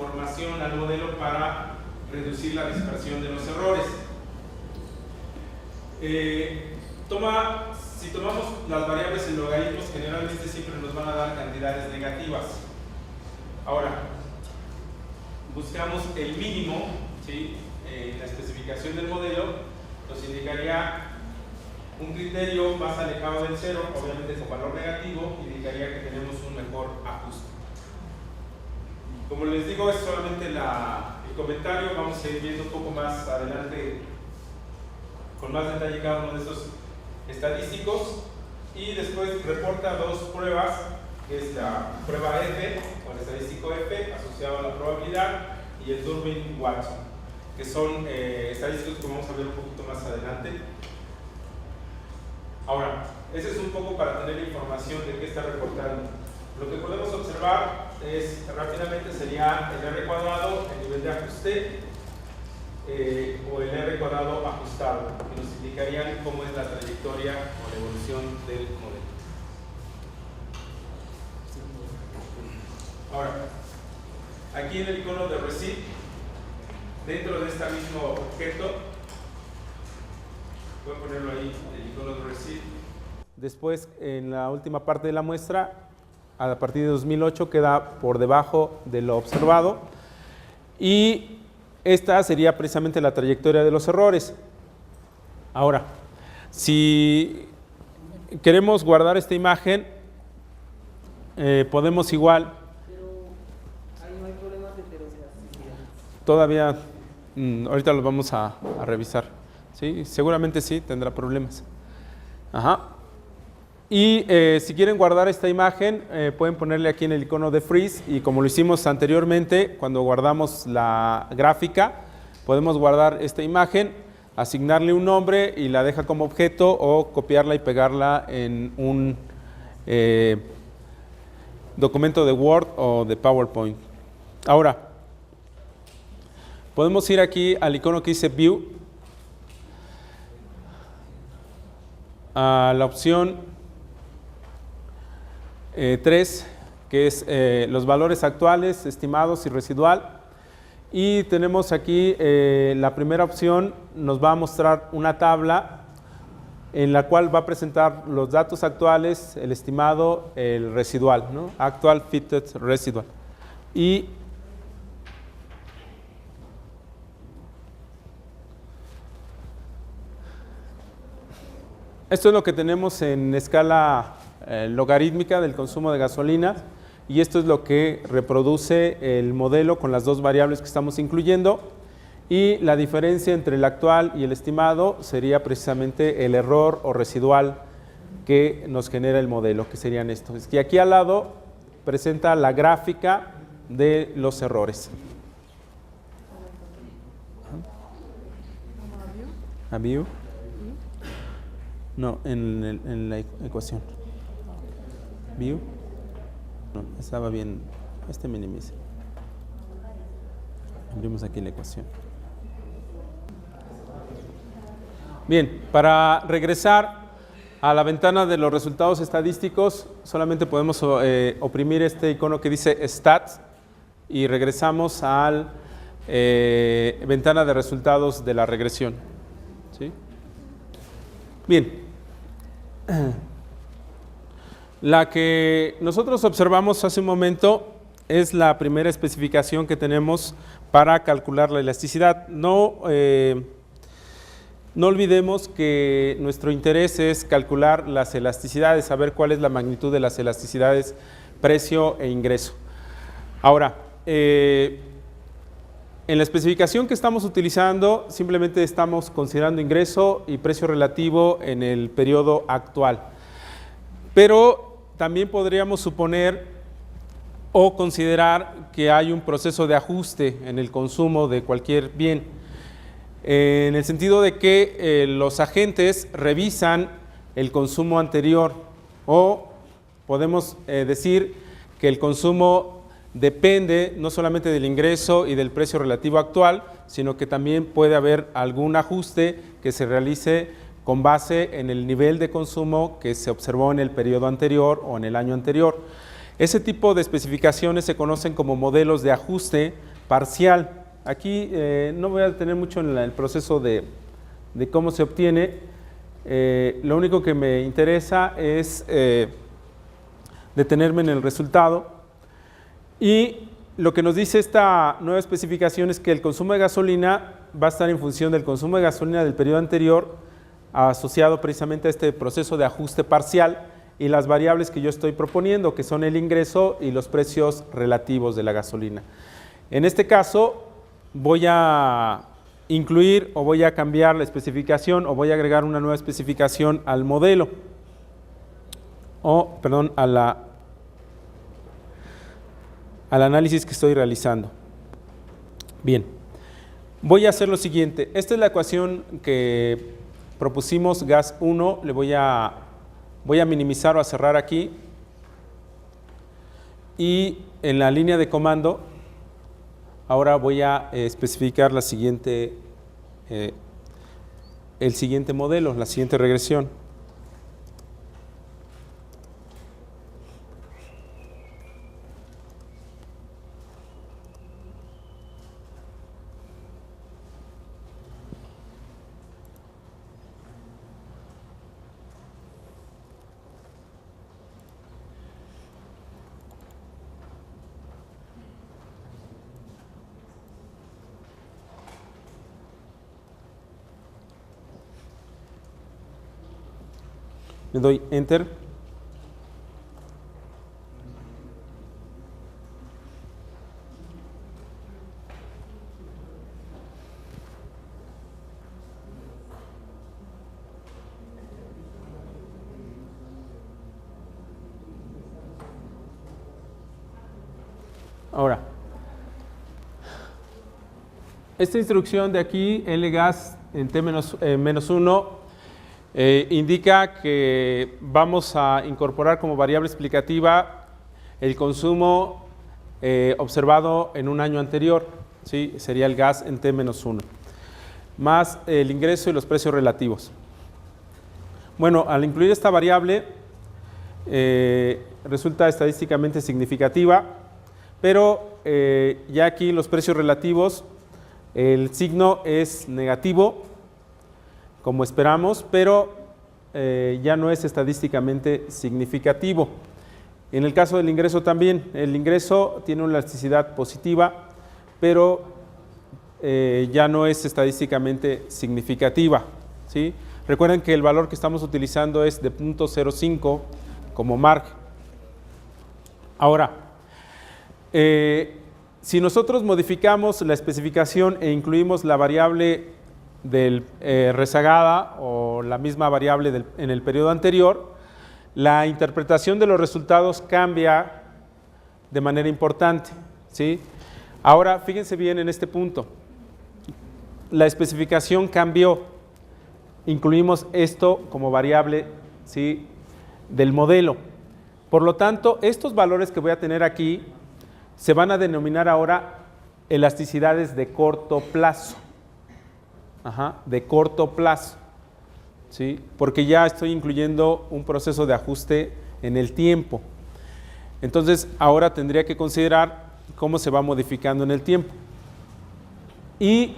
información al modelo para reducir la dispersión de los errores. Si tomamos las variables en logaritmos, generalmente siempre nos van a dar cantidades negativas. Ahora, buscamos el mínimo, ¿sí? La especificación del modelo nos indicaría un criterio más alejado del cero, obviamente con valor negativo, indicaría que tenemos un mejor ajuste. Como les digo, es solamente el comentario, vamos a ir viendo un poco más adelante con más detalle cada uno de estos estadísticos, y después reporta dos pruebas, que es la prueba F, o el estadístico F, asociado a la probabilidad, y el Durbin-Watson, que son estadísticos que vamos a ver un poquito más adelante. Ahora, ese es un poco para tener información de qué está reportando. Lo que podemos observar es, rápidamente, sería el R cuadrado, el nivel de ajuste, o el R cuadrado ajustado, que nos indicarían cómo es la trayectoria o la evolución del modelo. Ahora, aquí en el icono de receipt, dentro de este mismo objeto, voy a ponerlo ahí, el icono de receipt. Después, en la última parte de la muestra, a partir de 2008 queda por debajo de lo observado, y esta sería precisamente la trayectoria de los errores. Ahora, si queremos guardar esta imagen, podemos igual. Pero ahí no hay problemas de heterogeneidad. Todavía, ahorita lo vamos a revisar. ¿Sí? Seguramente sí, tendrá problemas. Ajá. Y si quieren guardar esta imagen, pueden ponerle aquí en el icono de Freeze, y como lo hicimos anteriormente, cuando guardamos la gráfica, podemos guardar esta imagen, asignarle un nombre y la deja como objeto, o copiarla y pegarla en un documento de Word o de PowerPoint. Ahora, podemos ir aquí al icono que dice View, a la opción 3, que es los valores actuales, estimados y residual, y tenemos aquí la primera opción, nos va a mostrar una tabla en la cual va a presentar los datos actuales, el estimado, el residual, ¿no? Actual Fitted Residual. Y esto es lo que tenemos en escala logarítmica del consumo de gasolina, y esto es lo que reproduce el modelo con las dos variables que estamos incluyendo, y la diferencia entre el actual y el estimado sería precisamente el error o residual que nos genera el modelo, que serían estos. Y aquí al lado presenta la gráfica de los errores. ¿A view? No, en la ecuación. View. No, estaba bien. Minimice. Abrimos aquí la ecuación. Bien, para regresar a la ventana de los resultados estadísticos, solamente podemos oprimir este icono que dice Stats, y regresamos a la ventana de resultados de la regresión. ¿Sí? Bien. La que nosotros observamos hace un momento es la primera especificación que tenemos para calcular la elasticidad. No olvidemos que nuestro interés es calcular las elasticidades, saber cuál es la magnitud de las elasticidades, precio e ingreso. Ahora, en la especificación que estamos utilizando, simplemente estamos considerando ingreso y precio relativo en el periodo actual. Pero también podríamos suponer o considerar que hay un proceso de ajuste en el consumo de cualquier bien, en el sentido de que los agentes revisan el consumo anterior, o podemos decir que el consumo depende no solamente del ingreso y del precio relativo actual, sino que también puede haber algún ajuste que se realice con base en el nivel de consumo que se observó en el periodo anterior o en el año anterior. Ese tipo de especificaciones se conocen como modelos de ajuste parcial. Aquí no voy a detener mucho en el proceso de cómo se obtiene. Lo único que me interesa es detenerme en el resultado. Y lo que nos dice esta nueva especificación es que el consumo de gasolina va a estar en función del consumo de gasolina del periodo anterior, asociado precisamente a este proceso de ajuste parcial, y las variables que yo estoy proponiendo, que son el ingreso y los precios relativos de la gasolina. En este caso, voy a incluir o voy a cambiar la especificación o voy a agregar una nueva especificación al modelo, al análisis que estoy realizando. Bien, voy a hacer lo siguiente. Esta es la ecuación que propusimos, gas 1, le voy a minimizar o a cerrar aquí, y en la línea de comando ahora voy a especificar el siguiente modelo, la siguiente regresión. Le doy Enter. Ahora, esta instrucción de aquí, Lgas en T-1, indica que vamos a incorporar como variable explicativa el consumo observado en un año anterior, ¿sí? Sería el gas en T-1, más el ingreso y los precios relativos. Bueno, al incluir esta variable, resulta estadísticamente significativa, pero ya aquí los precios relativos, el signo es negativo, como esperamos, pero ya no es estadísticamente significativo. En el caso del ingreso también, el ingreso tiene una elasticidad positiva, pero ya no es estadísticamente significativa, ¿sí? Recuerden que el valor que estamos utilizando es de 0.05 como margen. Ahora, si nosotros modificamos la especificación e incluimos la variable del rezagada o la misma variable en el periodo anterior, la interpretación de los resultados cambia de manera importante, ¿sí? Ahora, fíjense bien en este punto. La especificación cambió. Incluimos esto como variable, ¿sí?, del modelo. Por lo tanto, estos valores que voy a tener aquí se van a denominar ahora elasticidades de corto plazo. De corto plazo, ¿sí? Porque ya estoy incluyendo un proceso de ajuste en el tiempo. Entonces, ahora tendría que considerar cómo se va modificando en el tiempo. Y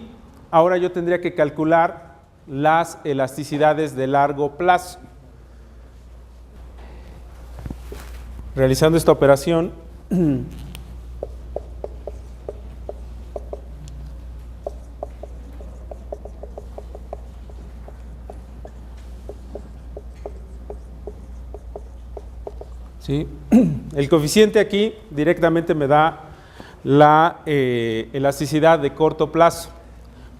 ahora yo tendría que calcular las elasticidades de largo plazo. Realizando esta operación, ¿sí? El coeficiente aquí directamente me da la elasticidad de corto plazo.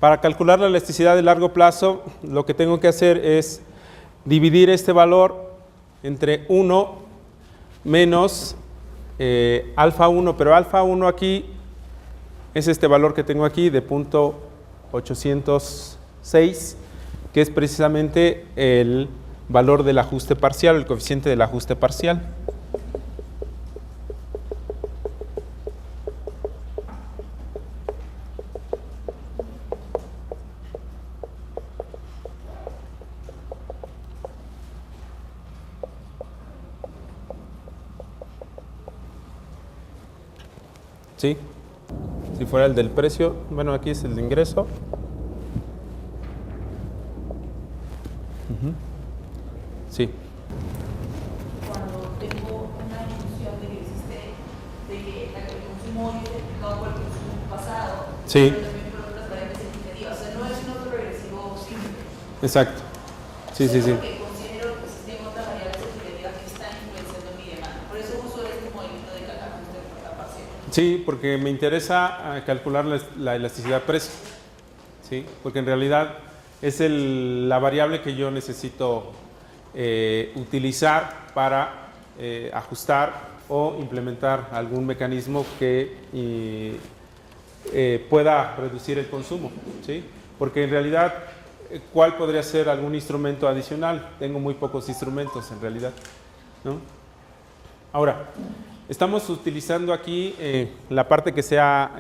Para calcular la elasticidad de largo plazo, lo que tengo que hacer es dividir este valor entre 1 menos alfa 1, pero alfa 1 aquí es este valor que tengo aquí de 0.806, que es precisamente el valor del ajuste parcial, el coeficiente del ajuste parcial. ¿Sí? Si fuera el del precio, bueno, aquí es el de ingreso. Sí. Cuando tengo una ilusión de que existe, de que el consumo hoy es explicado por el consumo pasado, Sí. pero también por otras variables significativas. O sea, no es un otro regresivo simple. Exacto. Sí, sí, sí. Porque considero que existen otras variables significativas que están influenciando mi demanda. Por eso uso este modelo de ajuste de oferta parcial. Sí, porque me interesa calcular la elasticidad precio. ¿Sí? Porque en realidad es la variable que yo necesito utilizar para ajustar o implementar algún mecanismo que pueda reducir el consumo. ¿Sí? Porque en realidad, ¿cuál podría ser algún instrumento adicional? Tengo muy pocos instrumentos en realidad, ¿no? Ahora, estamos utilizando aquí la parte que sea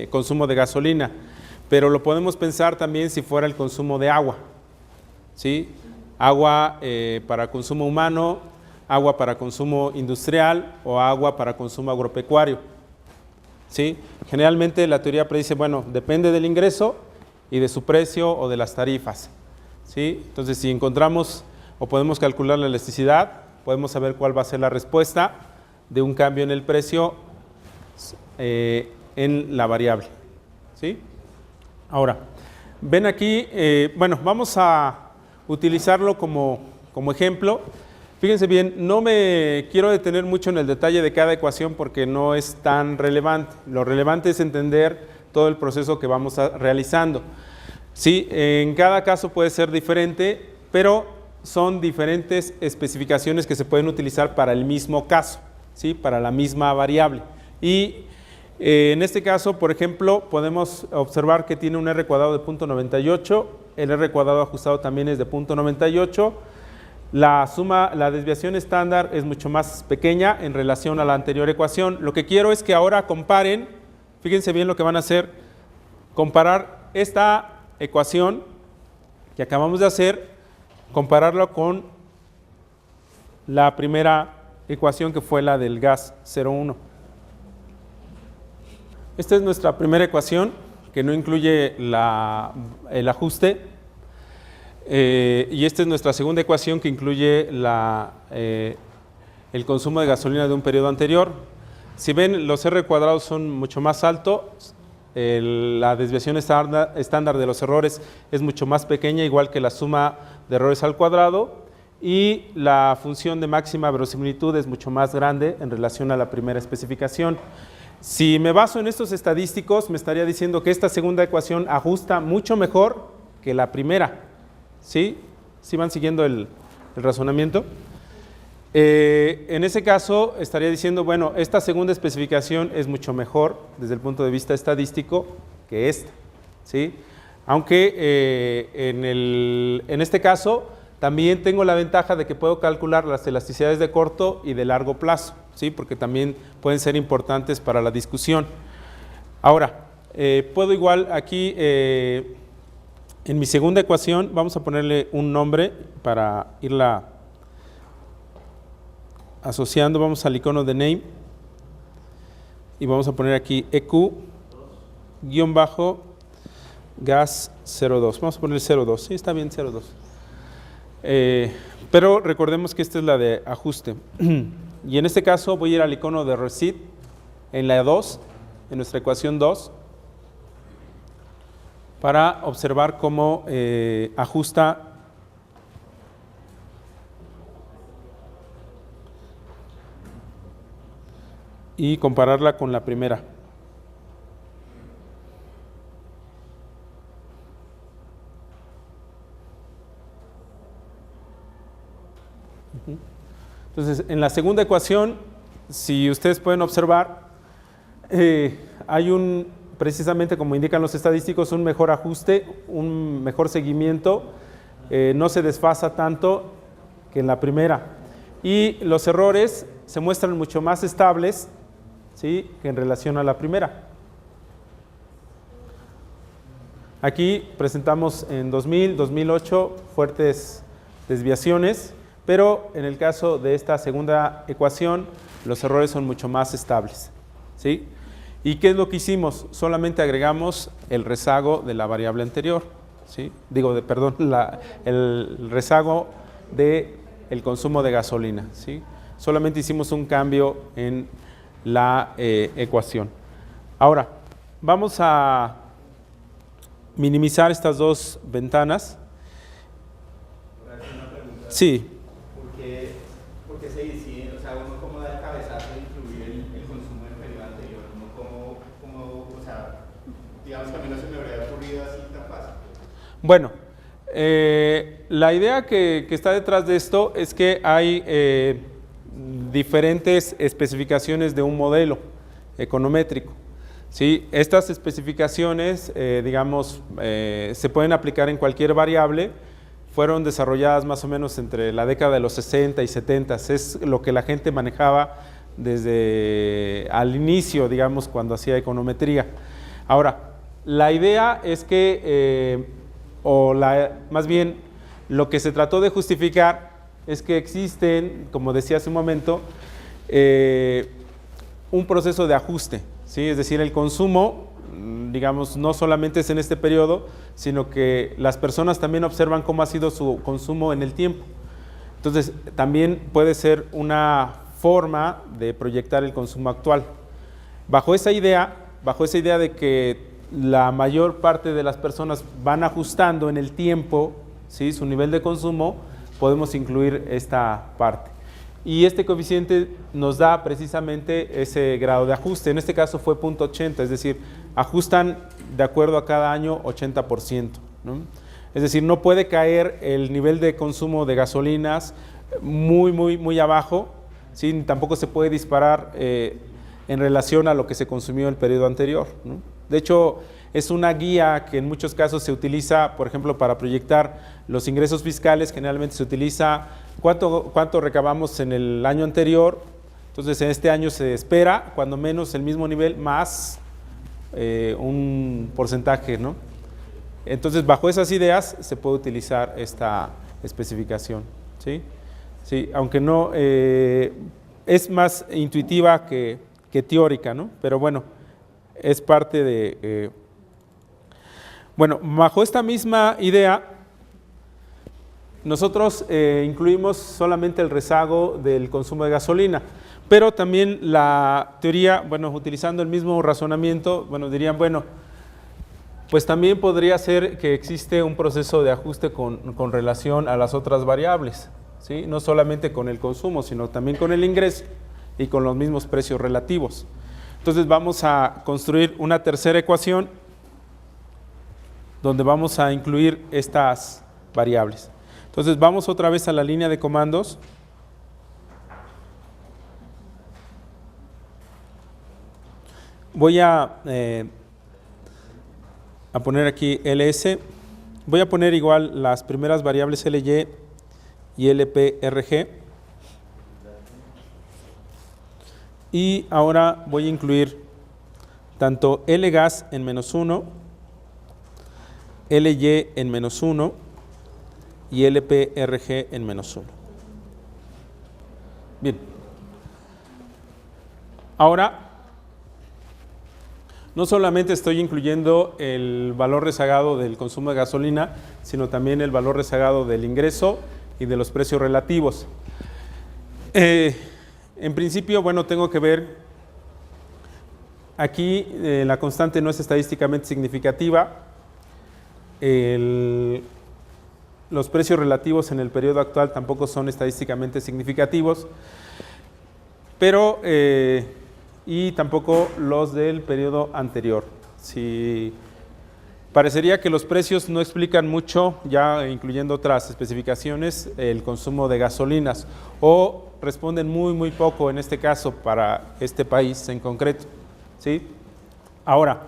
consumo de gasolina, pero lo podemos pensar también si fuera el consumo de agua, ¿sí? Agua para consumo humano, agua para consumo industrial o agua para consumo agropecuario, ¿sí? Generalmente la teoría predice, bueno, depende del ingreso y de su precio o de las tarifas, ¿sí? Entonces, si encontramos o podemos calcular la elasticidad, podemos saber cuál va a ser la respuesta de un cambio en el precio en la variable, ¿sí? Ahora, ven aquí, bueno, vamos a utilizarlo como ejemplo. Fíjense bien, no me quiero detener mucho en el detalle de cada ecuación porque no es tan relevante. Lo relevante es entender todo el proceso que vamos realizando. Sí, en cada caso puede ser diferente, pero son diferentes especificaciones que se pueden utilizar para el mismo caso, ¿sí? Para la misma variable. Y en este caso, por ejemplo, podemos observar que tiene un R cuadrado de 0.98, el R cuadrado ajustado también es de 0.98, la desviación estándar es mucho más pequeña en relación a la anterior ecuación. Lo que quiero es que ahora comparen, fíjense bien lo que van a hacer, comparar esta ecuación que acabamos de hacer, compararla con la primera ecuación que fue la del gas 0,1. Esta es nuestra primera ecuación que no incluye el ajuste y esta es nuestra segunda ecuación que incluye el consumo de gasolina de un periodo anterior. Si ven, los R cuadrados son mucho más altos, la desviación estándar de los errores es mucho más pequeña, igual que la suma de errores al cuadrado, y la función de máxima verosimilitud es mucho más grande en relación a la primera especificación. Si me baso en estos estadísticos, me estaría diciendo que esta segunda ecuación ajusta mucho mejor que la primera. ¿Sí? ¿Sí van siguiendo el razonamiento? En ese caso, estaría diciendo, bueno, esta segunda especificación es mucho mejor desde el punto de vista estadístico que esta. ¿Sí? Aunque en este caso, también tengo la ventaja de que puedo calcular las elasticidades de corto y de largo plazo, ¿sí? Porque también pueden ser importantes para la discusión. Ahora, puedo igual aquí, en mi segunda ecuación, vamos a ponerle un nombre para irla asociando. Vamos al icono de name y vamos a poner aquí EQ-gas 02. Vamos a poner 02, sí, está bien 02. Pero recordemos que esta es la de ajuste. Y en este caso voy a ir al icono de receipt en la 2, en nuestra ecuación 2, para observar cómo ajusta y compararla con la primera. Entonces, en la segunda ecuación, si ustedes pueden observar, hay precisamente como indican los estadísticos, un mejor ajuste, un mejor seguimiento, no se desfasa tanto que en la primera. Y los errores se muestran mucho más estables, ¿sí?, que en relación a la primera. Aquí presentamos en 2000, 2008 fuertes desviaciones, pero en el caso de esta segunda ecuación, los errores son mucho más estables, ¿sí? ¿Y qué es lo que hicimos? Solamente agregamos el rezago de la variable anterior, ¿sí? El rezago del consumo de gasolina, ¿sí? Solamente hicimos un cambio en la ecuación. Ahora, vamos a minimizar estas dos ventanas. Sí. ¿Por qué se decide, o sea, uno cómo da el cabezazo de incluir el consumo del periodo anterior? Uno cómo, o sea, digamos que a mí no se me habría ocurrido así tan fácil. Bueno, la idea que está detrás de esto es que hay diferentes especificaciones de un modelo econométrico. ¿Sí? Estas especificaciones, se pueden aplicar en cualquier variable. Fueron desarrolladas más o menos entre la década de los 60 y 70. Es lo que la gente manejaba desde al inicio, digamos, cuando hacía econometría. Ahora, la idea es que, más bien, lo que se trató de justificar es que existen, como decía hace un momento, un proceso de ajuste, ¿sí? Es decir, el consumo, digamos, no solamente es en este periodo, sino que las personas también observan cómo ha sido su consumo en el tiempo. Entonces, también puede ser una forma de proyectar el consumo actual. Bajo esa idea de que la mayor parte de las personas van ajustando en el tiempo, ¿sí?, su nivel de consumo, podemos incluir esta parte. Y este coeficiente nos da precisamente ese grado de ajuste. En este caso fue 0.80, es decir, ajustan de acuerdo a cada año 80%, ¿no? Es decir, no puede caer el nivel de consumo de gasolinas muy abajo, ¿sí? Tampoco se puede disparar en relación a lo que se consumió el periodo anterior, ¿no? De hecho, es una guía que en muchos casos se utiliza, por ejemplo, para proyectar los ingresos fiscales. Generalmente se utiliza cuánto recabamos en el año anterior. Entonces, en este año se espera, cuando menos, el mismo nivel más un porcentaje, ¿no? Entonces, bajo esas ideas se puede utilizar esta especificación, ¿sí? Sí, aunque no es más intuitiva que teórica, ¿no? Pero bueno, es parte de... Bueno, bajo esta misma idea, nosotros incluimos solamente el rezago del consumo de gasolina, pero también la teoría, bueno, utilizando el mismo razonamiento, bueno, dirían, bueno, pues también podría ser que existe un proceso de ajuste con relación a las otras variables, ¿sí? No solamente con el consumo, sino también con el ingreso y con los mismos precios relativos. Entonces vamos a construir una tercera ecuación donde vamos a incluir estas variables. Entonces vamos otra vez a la línea de comandos. Voy a poner aquí ls. Voy a poner igual las primeras variables ly y lprg. Y ahora voy a incluir tanto lgas en -1, ly en -1 y lprg en -1. Bien. Ahora, no solamente estoy incluyendo el valor rezagado del consumo de gasolina, sino también el valor rezagado del ingreso y de los precios relativos. En principio, bueno, tengo que ver, aquí la constante no es estadísticamente significativa. Los precios relativos en el periodo actual tampoco son estadísticamente significativos, pero y tampoco los del periodo anterior. Si parecería que los precios no explican mucho, ya incluyendo otras especificaciones, el consumo de gasolinas, o responden muy poco en este caso para este país en concreto, ¿sí? Ahora,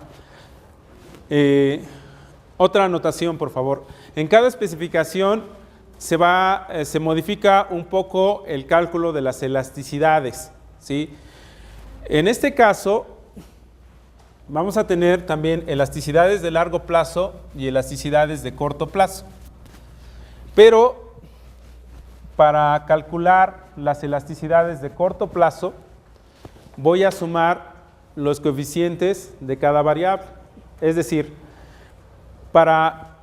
otra anotación, por favor. En cada especificación se modifica un poco el cálculo de las elasticidades, ¿sí? En este caso, vamos a tener también elasticidades de largo plazo y elasticidades de corto plazo. Pero para calcular las elasticidades de corto plazo, voy a sumar los coeficientes de cada variable. Es decir, para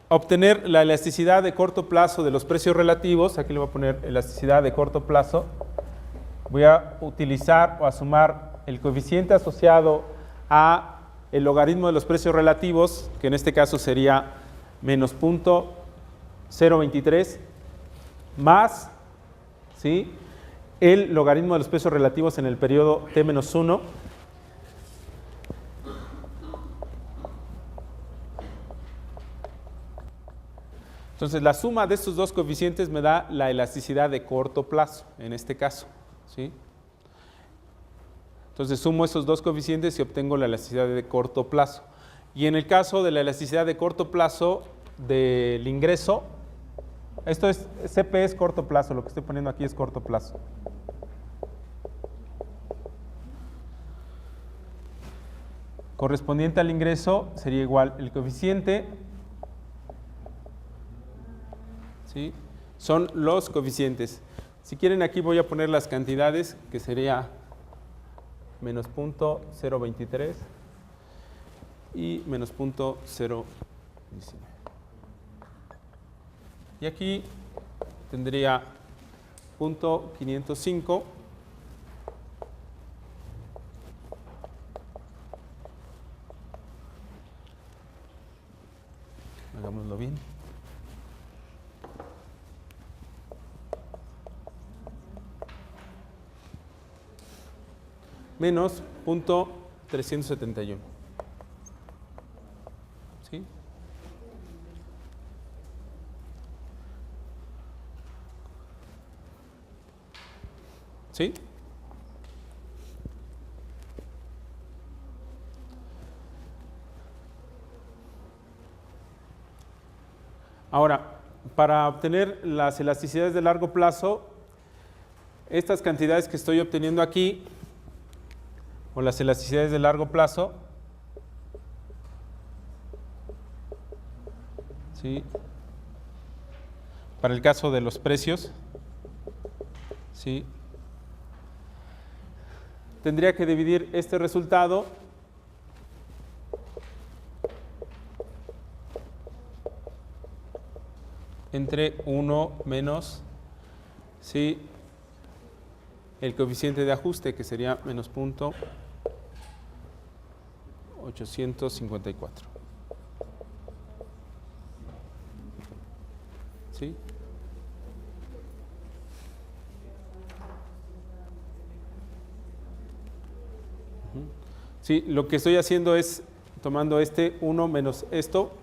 obtener la elasticidad de corto plazo de los precios relativos, aquí le voy a poner elasticidad de corto plazo, voy a utilizar o a sumar el coeficiente asociado a el logaritmo de los precios relativos, que en este caso sería menos 0.023, más, ¿sí?, el logaritmo de los precios relativos en el periodo t-1. Entonces, la suma de estos dos coeficientes me da la elasticidad de corto plazo, en este caso, ¿sí? Entonces, sumo esos dos coeficientes y obtengo la elasticidad de corto plazo. Y en el caso de la elasticidad de corto plazo del ingreso, esto es, CP es corto plazo, lo que estoy poniendo aquí es corto plazo. Correspondiente al ingreso sería igual el coeficiente, ¿sí?, son los coeficientes. Si quieren, aquí voy a poner las cantidades, que sería menos 0.023 y menos 0.019. Y aquí tendría 0.505 hagámoslo bien. Menos 0.371. ¿Sí? ¿Sí? Ahora, para obtener las elasticidades de largo plazo, estas cantidades que estoy obteniendo aquí, o las elasticidades de largo plazo, ¿sí?, para el caso de los precios, ¿sí?, tendría que dividir este resultado entre 1 menos, ¿sí?, el coeficiente de ajuste, que sería menos 0.854. ¿Sí? Sí, lo que estoy haciendo es tomando este 1 menos esto.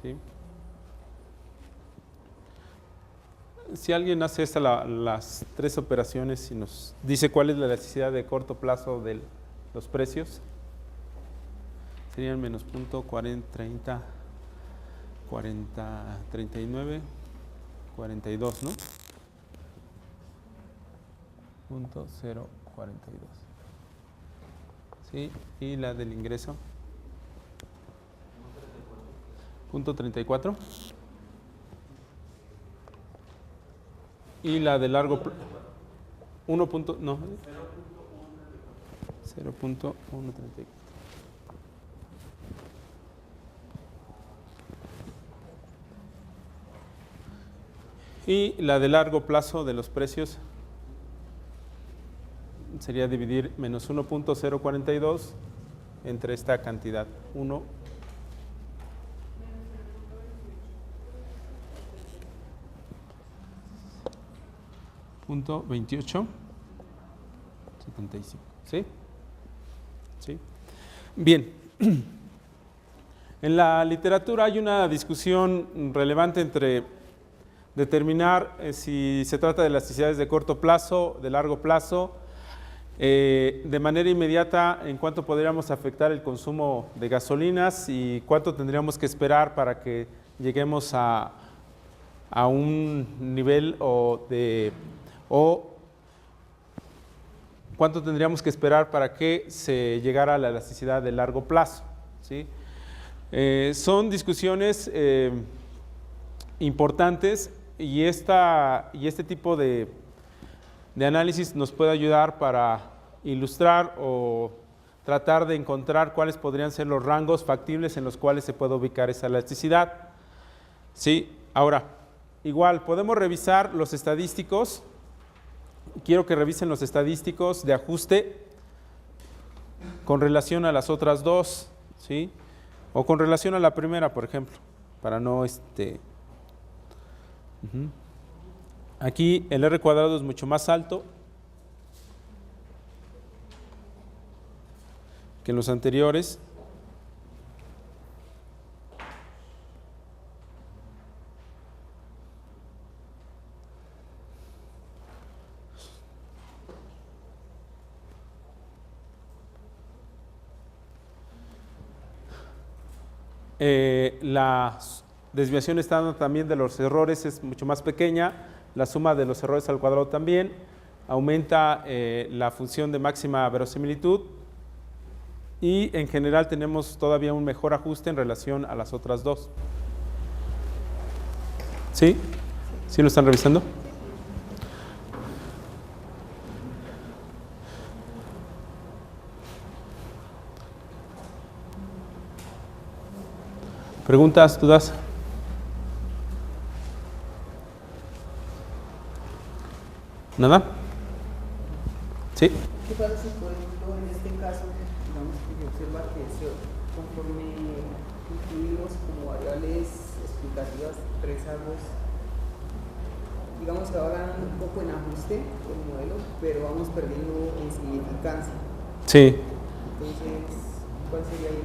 ¿Sí? Si alguien hace las tres operaciones y nos dice cuál es la elasticidad de corto plazo de los precios, serían menos 0.40, 39, 42, ¿no? 0.042. ¿Sí? Y la del ingreso, 0.34. Y la de largo plazo, 0.134. Y la de largo plazo de los precios sería dividir menos 1.042 entre esta cantidad, 1.2875. ¿Sí? ¿Sí? Bien. En la literatura hay una discusión relevante entre determinar si se trata de elasticidades de corto plazo, de largo plazo, de manera inmediata en cuánto podríamos afectar el consumo de gasolinas y cuánto tendríamos que esperar para que lleguemos a un nivel o cuánto tendríamos que esperar para que se llegara a la elasticidad de largo plazo, ¿sí? Son discusiones importantes y este tipo de de análisis nos puede ayudar para ilustrar o tratar de encontrar cuáles podrían ser los rangos factibles en los cuales se puede ubicar esa elasticidad. ¿Sí? Ahora, igual, podemos revisar los estadísticos. Quiero que revisen los estadísticos de ajuste con relación a las otras dos, ¿sí? O con relación a la primera, por ejemplo, para no Aquí el R cuadrado es mucho más alto que en los anteriores. La desviación estándar también de los errores es mucho más pequeña, la suma de los errores al cuadrado también, aumenta la función de máxima verosimilitud y en general tenemos todavía un mejor ajuste en relación a las otras dos. ¿Sí? ¿Sí lo están revisando? ¿Preguntas, dudas? ¿Nada? ¿Sí? ¿Qué pasa si, por ejemplo, en este caso, digamos que se observa que conforme incluimos como variables explicativas tres árbol, digamos que va ganando un poco en ajuste el modelo, pero vamos perdiendo en significancia? Sí. Entonces, ¿cuál sería el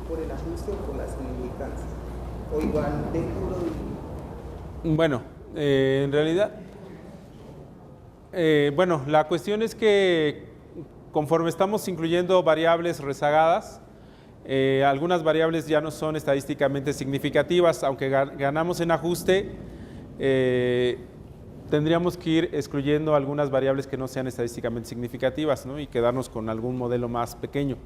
por el ajuste o por la significancia? O igual de puro y... Bueno, en realidad, bueno, la cuestión es que conforme estamos incluyendo variables rezagadas, algunas variables ya no son estadísticamente significativas, aunque ganamos en ajuste, tendríamos que ir excluyendo algunas variables que no sean estadísticamente significativas, ¿no? Y quedarnos con algún modelo más pequeño.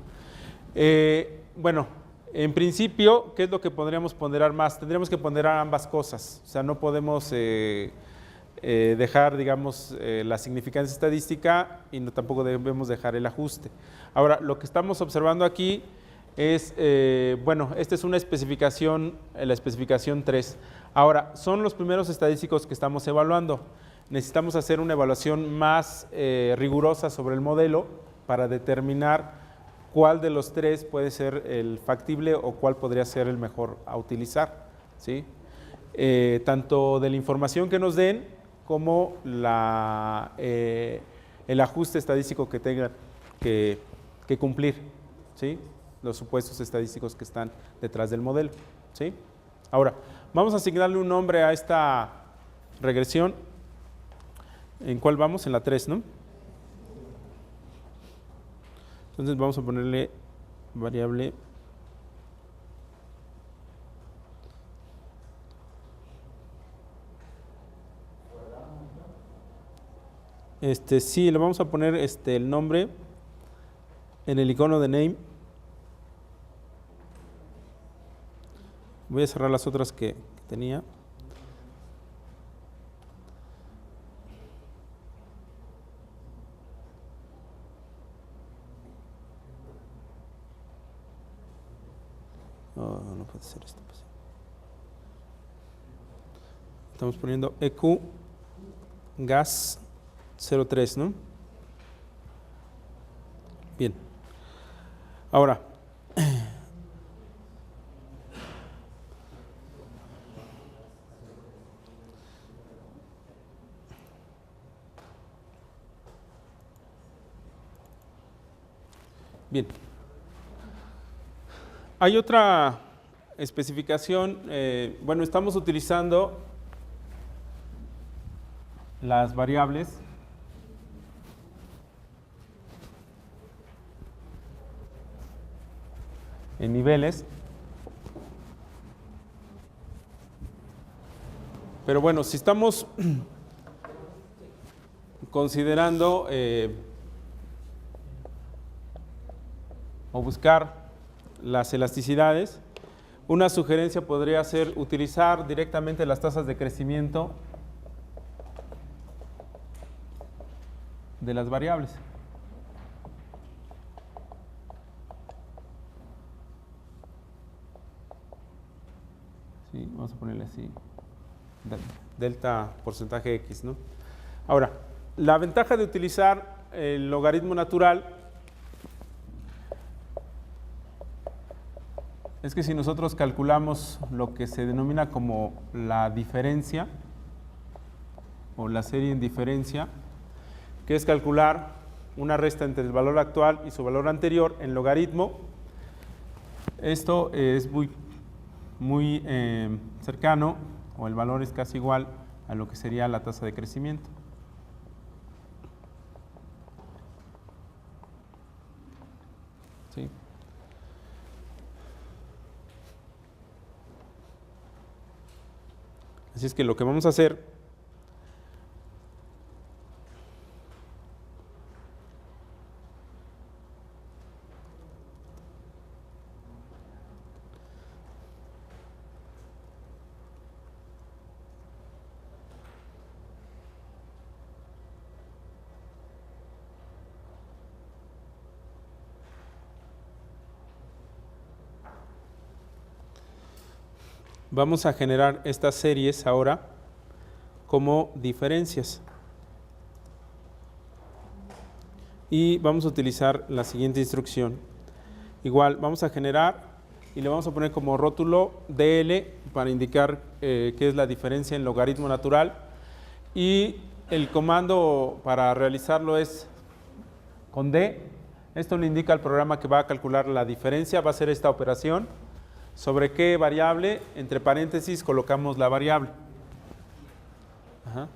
Bueno, en principio, ¿qué es lo que podríamos ponderar más? Tendríamos que ponderar ambas cosas, o sea, no podemos dejar, digamos, la significancia estadística y no, tampoco debemos dejar el ajuste. Ahora, lo que estamos observando aquí es, bueno, esta es una especificación, la especificación 3. Ahora, son los primeros estadísticos que estamos evaluando. Necesitamos hacer una evaluación más rigurosa sobre el modelo para determinar cuál de los tres puede ser el factible o cuál podría ser el mejor a utilizar, ¿sí? Tanto de la información que nos den como el ajuste estadístico que tengan que cumplir, ¿sí? Los supuestos estadísticos que están detrás del modelo, ¿sí? Ahora, vamos a asignarle un nombre a esta regresión. ¿En cuál vamos? En la 3, ¿no? Entonces vamos a ponerle variable sí, le vamos a poner el nombre en el icono de name. Voy a cerrar las otras que tenía. No puede ser esto. Estamos poniendo EQ gas 03, ¿no? Bien. Ahora, bien. Hay otra especificación, bueno, estamos utilizando las variables en niveles, pero bueno, si estamos considerando o buscar las elasticidades, una sugerencia podría ser utilizar directamente las tasas de crecimiento de las variables. Sí, vamos a ponerle así, delta porcentaje X, ¿no? Ahora, la ventaja de utilizar el logaritmo natural es que si nosotros calculamos lo que se denomina como la diferencia o la serie en diferencia, que es calcular una resta entre el valor actual y su valor anterior en logaritmo, esto es muy cercano, o el valor es casi igual a lo que sería la tasa de crecimiento. ¿Sí? Así es que lo que vamos a hacer vamos a generar estas series ahora como diferencias. Y vamos a utilizar la siguiente instrucción. Igual, vamos a generar y le vamos a poner como rótulo DL para indicar qué es la diferencia en logaritmo natural. Y el comando para realizarlo es con D. Esto le indica al programa que va a calcular la diferencia, va a hacer esta operación. ¿Sobre qué variable? Entre paréntesis colocamos la variable. Ajá.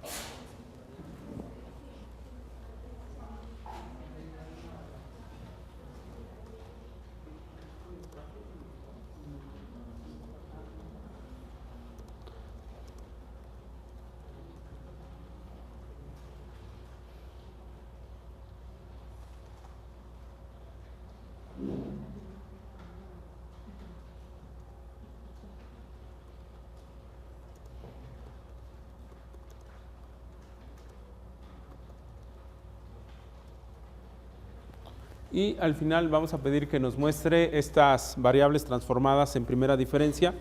Y al final vamos a pedir que nos muestre estas variables transformadas en primera diferencia,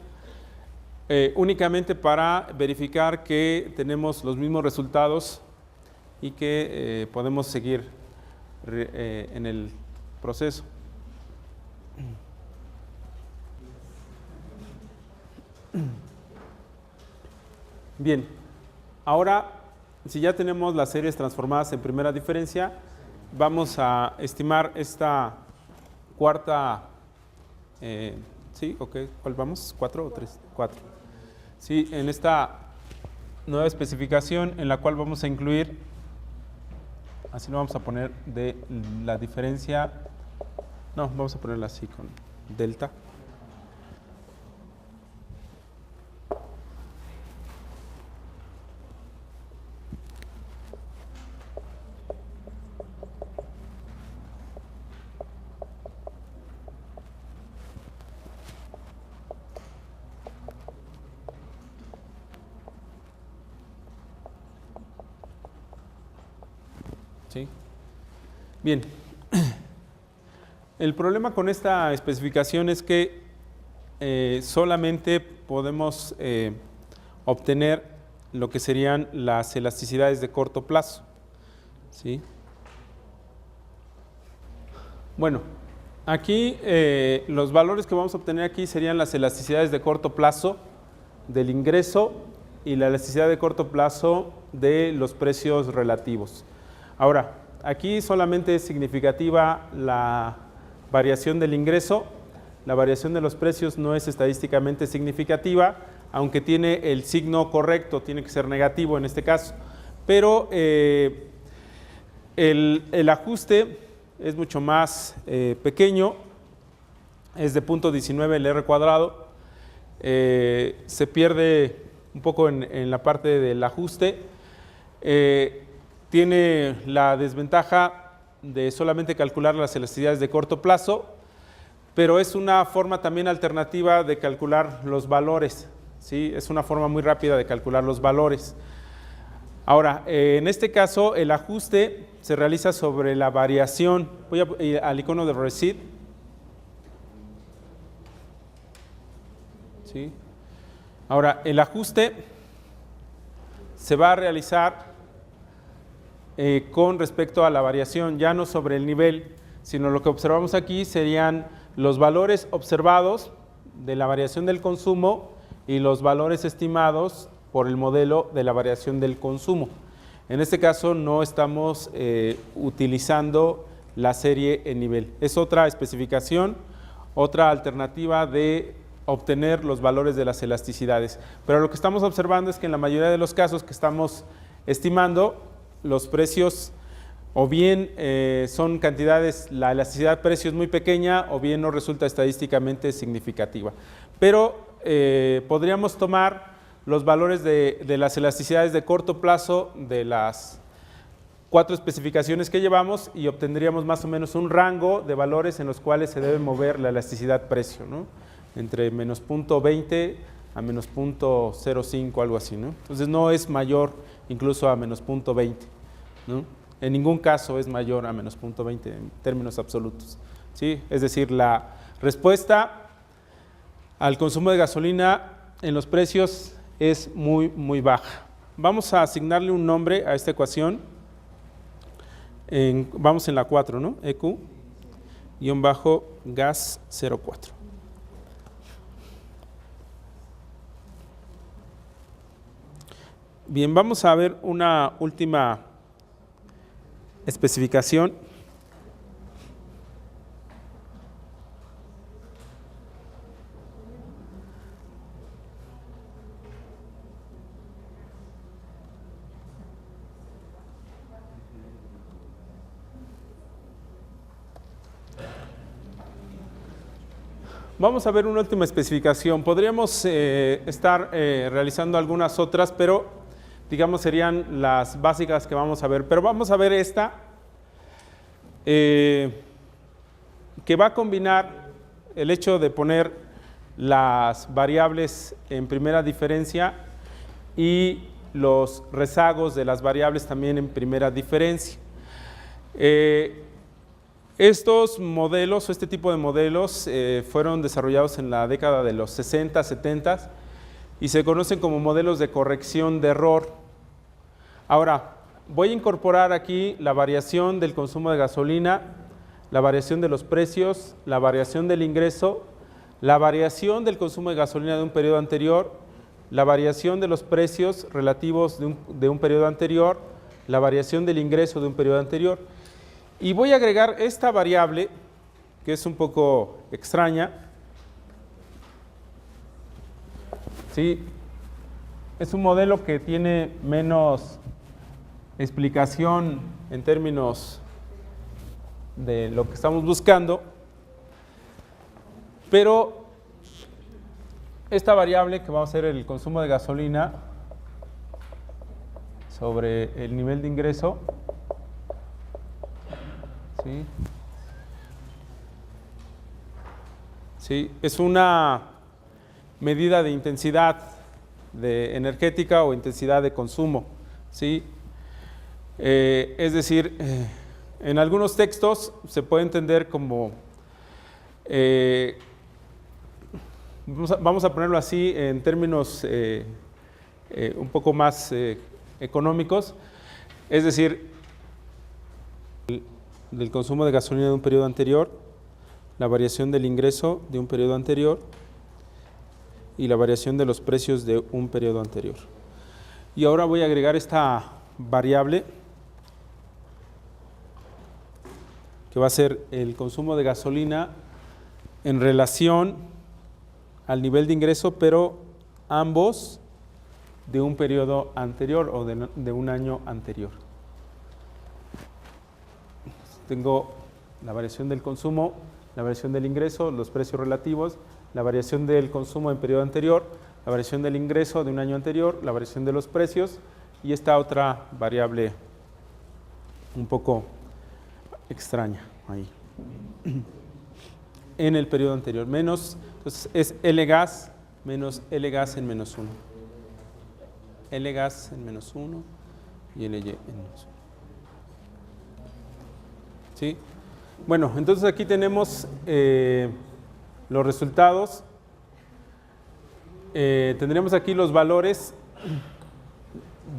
únicamente para verificar que tenemos los mismos resultados y que podemos seguir en el proceso. Bien, ahora si ya tenemos las series transformadas en primera diferencia, vamos a estimar esta cuarta, ¿sí? Ok, ¿cuál vamos? ¿4 o 3? 4. Sí, en esta nueva especificación en la cual vamos a incluir, así lo vamos a poner, de la diferencia, no, vamos a ponerla así con delta. ¿Sí? Bien, el problema con esta especificación es que solamente podemos obtener lo que serían las elasticidades de corto plazo. ¿Sí? Bueno, aquí los valores que vamos a obtener aquí serían las elasticidades de corto plazo del ingreso y la elasticidad de corto plazo de los precios relativos. Ahora, aquí solamente es significativa la variación del ingreso, la variación de los precios no es estadísticamente significativa, aunque tiene el signo correcto, tiene que ser negativo en este caso, pero el ajuste es mucho más pequeño, es de 0.19 el R cuadrado, se pierde un poco en la parte del ajuste, tiene la desventaja de solamente calcular las elasticidades de corto plazo, pero es una forma también alternativa de calcular los valores, ¿sí? Es una forma muy rápida de calcular los valores. Ahora, en este caso, el ajuste se realiza sobre la variación. Voy a ir al icono de Receipt. ¿Sí? Ahora, el ajuste se va a realizar con respecto a la variación, ya no sobre el nivel, sino lo que observamos aquí serían los valores observados de la variación del consumo y los valores estimados por el modelo de la variación del consumo. En este caso no estamos utilizando la serie en nivel. Es otra especificación, otra alternativa de obtener los valores de las elasticidades. Pero lo que estamos observando es que en la mayoría de los casos que estamos estimando, los precios o bien son cantidades, la elasticidad de precio es muy pequeña o bien no resulta estadísticamente significativa. Pero podríamos tomar los valores de las elasticidades de corto plazo de las 4 especificaciones que llevamos y obtendríamos más o menos un rango de valores en los cuales se debe mover la elasticidad precio, ¿no? Entre menos 0.20 a menos 0.05, algo así, ¿no? Entonces no es mayor incluso a menos 0.20, ¿no? En ningún caso es mayor a menos 0.20 en términos absolutos, ¿sí? Es decir, la respuesta al consumo de gasolina en los precios es muy baja. Vamos a asignarle un nombre a esta ecuación. Vamos en la 4, ¿no? EQ-gas 04. Bien, vamos a ver una última especificación. Vamos a ver una última especificación. Podríamos estar realizando algunas otras, pero digamos serían las básicas que vamos a ver. Pero vamos a ver esta, que va a combinar el hecho de poner las variables en primera diferencia y los rezagos de las variables también en primera diferencia. Estos modelos o este tipo de modelos fueron desarrollados en la década de los 60, 70 y se conocen como modelos de corrección de error. Ahora, voy a incorporar aquí la variación del consumo de gasolina, la variación de los precios, la variación del ingreso, la variación del consumo de gasolina de un periodo anterior, la variación de los precios relativos de un periodo anterior, la variación del ingreso de un periodo anterior. Y voy a agregar esta variable, que es un poco extraña. ¿Sí? Es un modelo que tiene menos explicación en términos de lo que estamos buscando, pero esta variable que vamos a ser el consumo de gasolina sobre el nivel de ingreso, ¿sí? ¿Sí? Es una medida de intensidad energética o intensidad de consumo, ¿sí? Es decir, en algunos textos se puede entender como, vamos a ponerlo así en términos un poco más económicos, es decir, del consumo de gasolina de un periodo anterior, la variación del ingreso de un periodo anterior y la variación de los precios de un periodo anterior. Y ahora voy a agregar esta variable que va a ser el consumo de gasolina en relación al nivel de ingreso, pero ambos de un periodo anterior o de un año anterior. Tengo la variación del consumo, la variación del ingreso, los precios relativos, la variación del consumo en periodo anterior, la variación del ingreso de un año anterior, la variación de los precios y esta otra variable un poco extraña ahí en el periodo anterior, menos, entonces es L-gas menos L-gas en menos 1, L-gas en menos 1 y LY en 2. ¿Sí? Bueno, entonces aquí tenemos los resultados. Tendríamos aquí los valores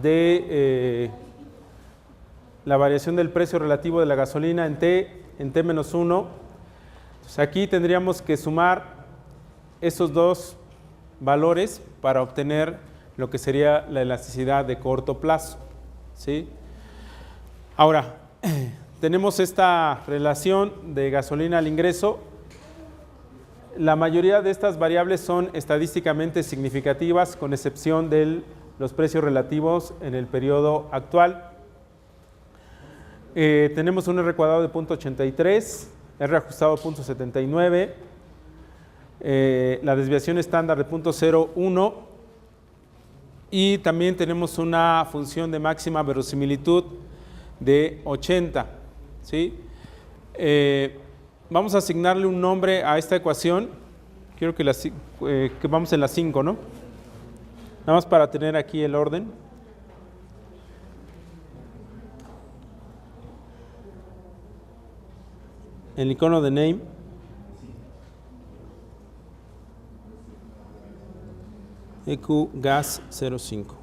de la variación del precio relativo de la gasolina en T-1. Entonces aquí tendríamos que sumar esos dos valores para obtener lo que sería la elasticidad de corto plazo. ¿Sí? Ahora, tenemos esta relación de gasolina al ingreso. La mayoría de estas variables son estadísticamente significativas, con excepción de los precios relativos en el periodo actual. Tenemos un R cuadrado de 0.83, R ajustado de 0.79, la desviación estándar de 0.01 y también tenemos una función de máxima verosimilitud de 80. ¿Sí? Vamos a asignarle un nombre a esta ecuación. Quiero que vamos en la 5, ¿no? Nada más para tener aquí el orden. El icono de name. EQ gas 05.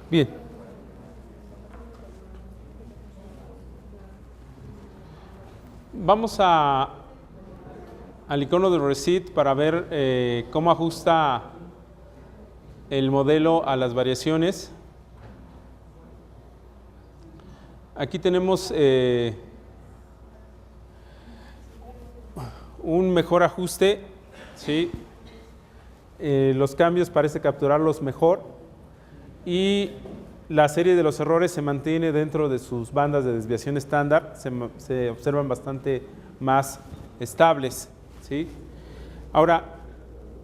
Bien. Vamos al icono de receipt para ver cómo ajusta el modelo a las variaciones. Aquí tenemos un mejor ajuste, ¿sí? Los cambios parece capturarlos mejor y la serie de los errores se mantiene dentro de sus bandas de desviación estándar, se observan bastante más estables, ¿sí? Ahora,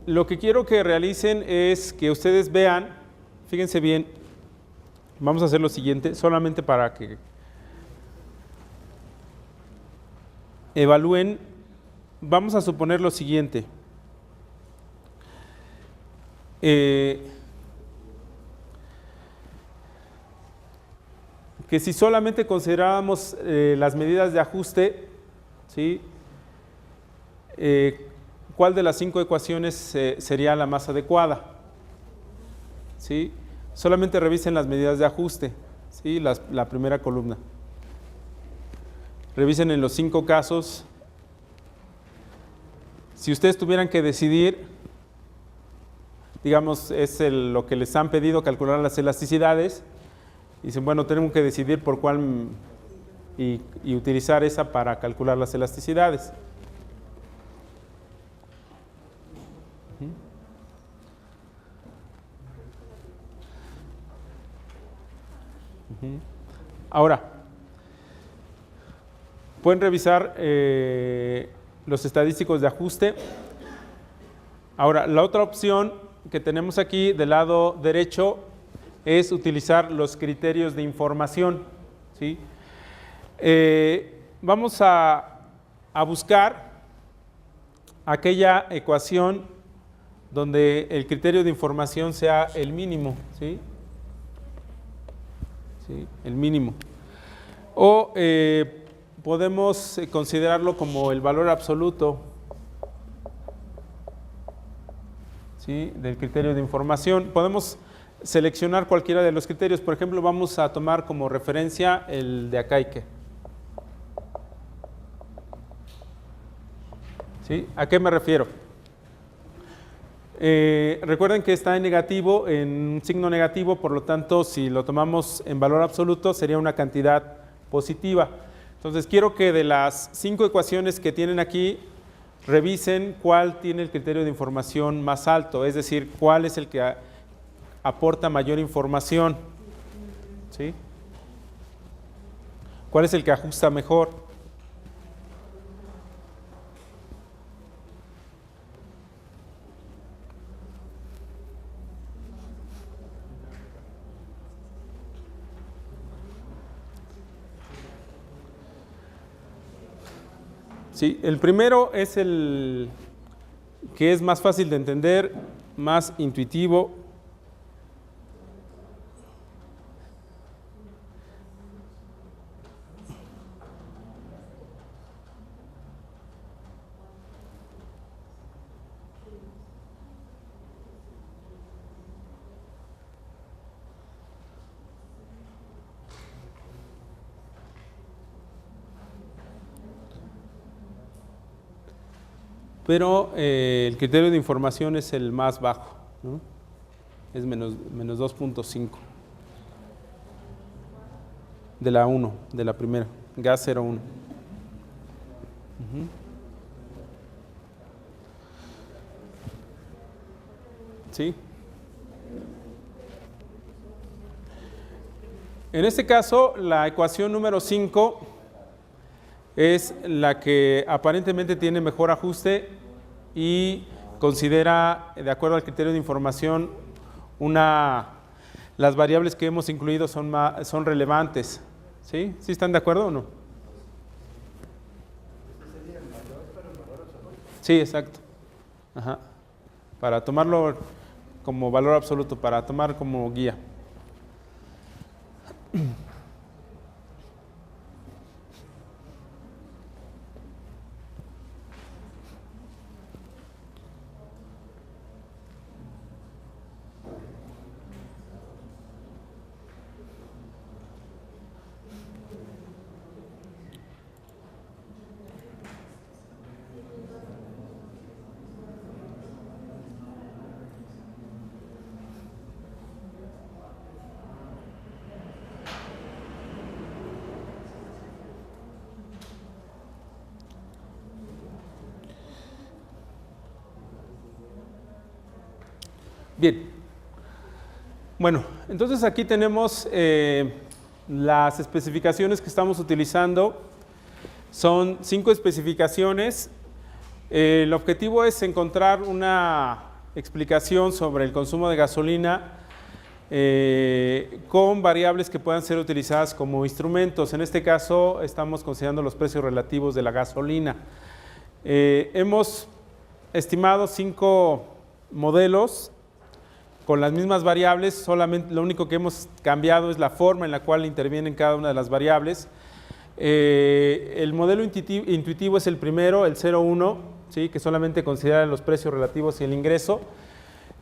lo que quiero que realicen es que ustedes vean, fíjense bien, vamos a hacer lo siguiente, solamente para que evalúen. Vamos a suponer lo siguiente. Que si solamente consideráramos las medidas de ajuste, ¿sí? ¿Cuál de las 5 ecuaciones sería la más adecuada? ¿Sí? Solamente revisen las medidas de ajuste, ¿sí? La primera columna. Revisen en los 5 casos. Si ustedes tuvieran que decidir, digamos, es lo que les han pedido, calcular las elasticidades, y dicen, bueno, tenemos que decidir por cuál y utilizar esa para calcular las elasticidades. Ahora, pueden revisar los estadísticos de ajuste. Ahora, la otra opción que tenemos aquí del lado derecho es utilizar los criterios de información, ¿sí? Vamos a buscar aquella ecuación donde el criterio de información sea el mínimo, ¿sí? ¿Sí? El mínimo. O podemos considerarlo como el valor absoluto, ¿sí? Del criterio de información. Podemos seleccionar cualquiera de los criterios. Por ejemplo, vamos a tomar como referencia el de Akaike. ¿Sí? ¿A qué me refiero? Recuerden que está en negativo, en un signo negativo, por lo tanto, si lo tomamos en valor absoluto, sería una cantidad positiva. Entonces, quiero que de las 5 ecuaciones que tienen aquí, revisen cuál tiene el criterio de información más alto, es decir, cuál es el que aporta mayor información, ¿sí? ¿Cuál es el que ajusta mejor? Sí, el primero es el que es más fácil de entender, más intuitivo. Pero el criterio de información es el más bajo, ¿no? Es menos 2.5 de la 1, de la primera, gas 01. ¿Sí? En este caso, la ecuación número 5 es la que aparentemente tiene mejor ajuste y considera, de acuerdo al criterio de información, las variables que hemos incluido son relevantes. ¿Sí? ¿Sí están de acuerdo o no? Sí, exacto. Ajá. Para tomarlo como valor absoluto, para tomar como guía. Bien, bueno, entonces aquí tenemos las especificaciones que estamos utilizando. Son 5 especificaciones. El objetivo es encontrar una explicación sobre el consumo de gasolina con variables que puedan ser utilizadas como instrumentos. En este caso estamos considerando los precios relativos de la gasolina. Hemos estimado 5 modelos con las mismas variables, solamente lo único que hemos cambiado es la forma en la cual intervienen cada una de las variables. El modelo intuitivo es el primero, el 0,1, ¿sí? Que solamente considera los precios relativos y el ingreso.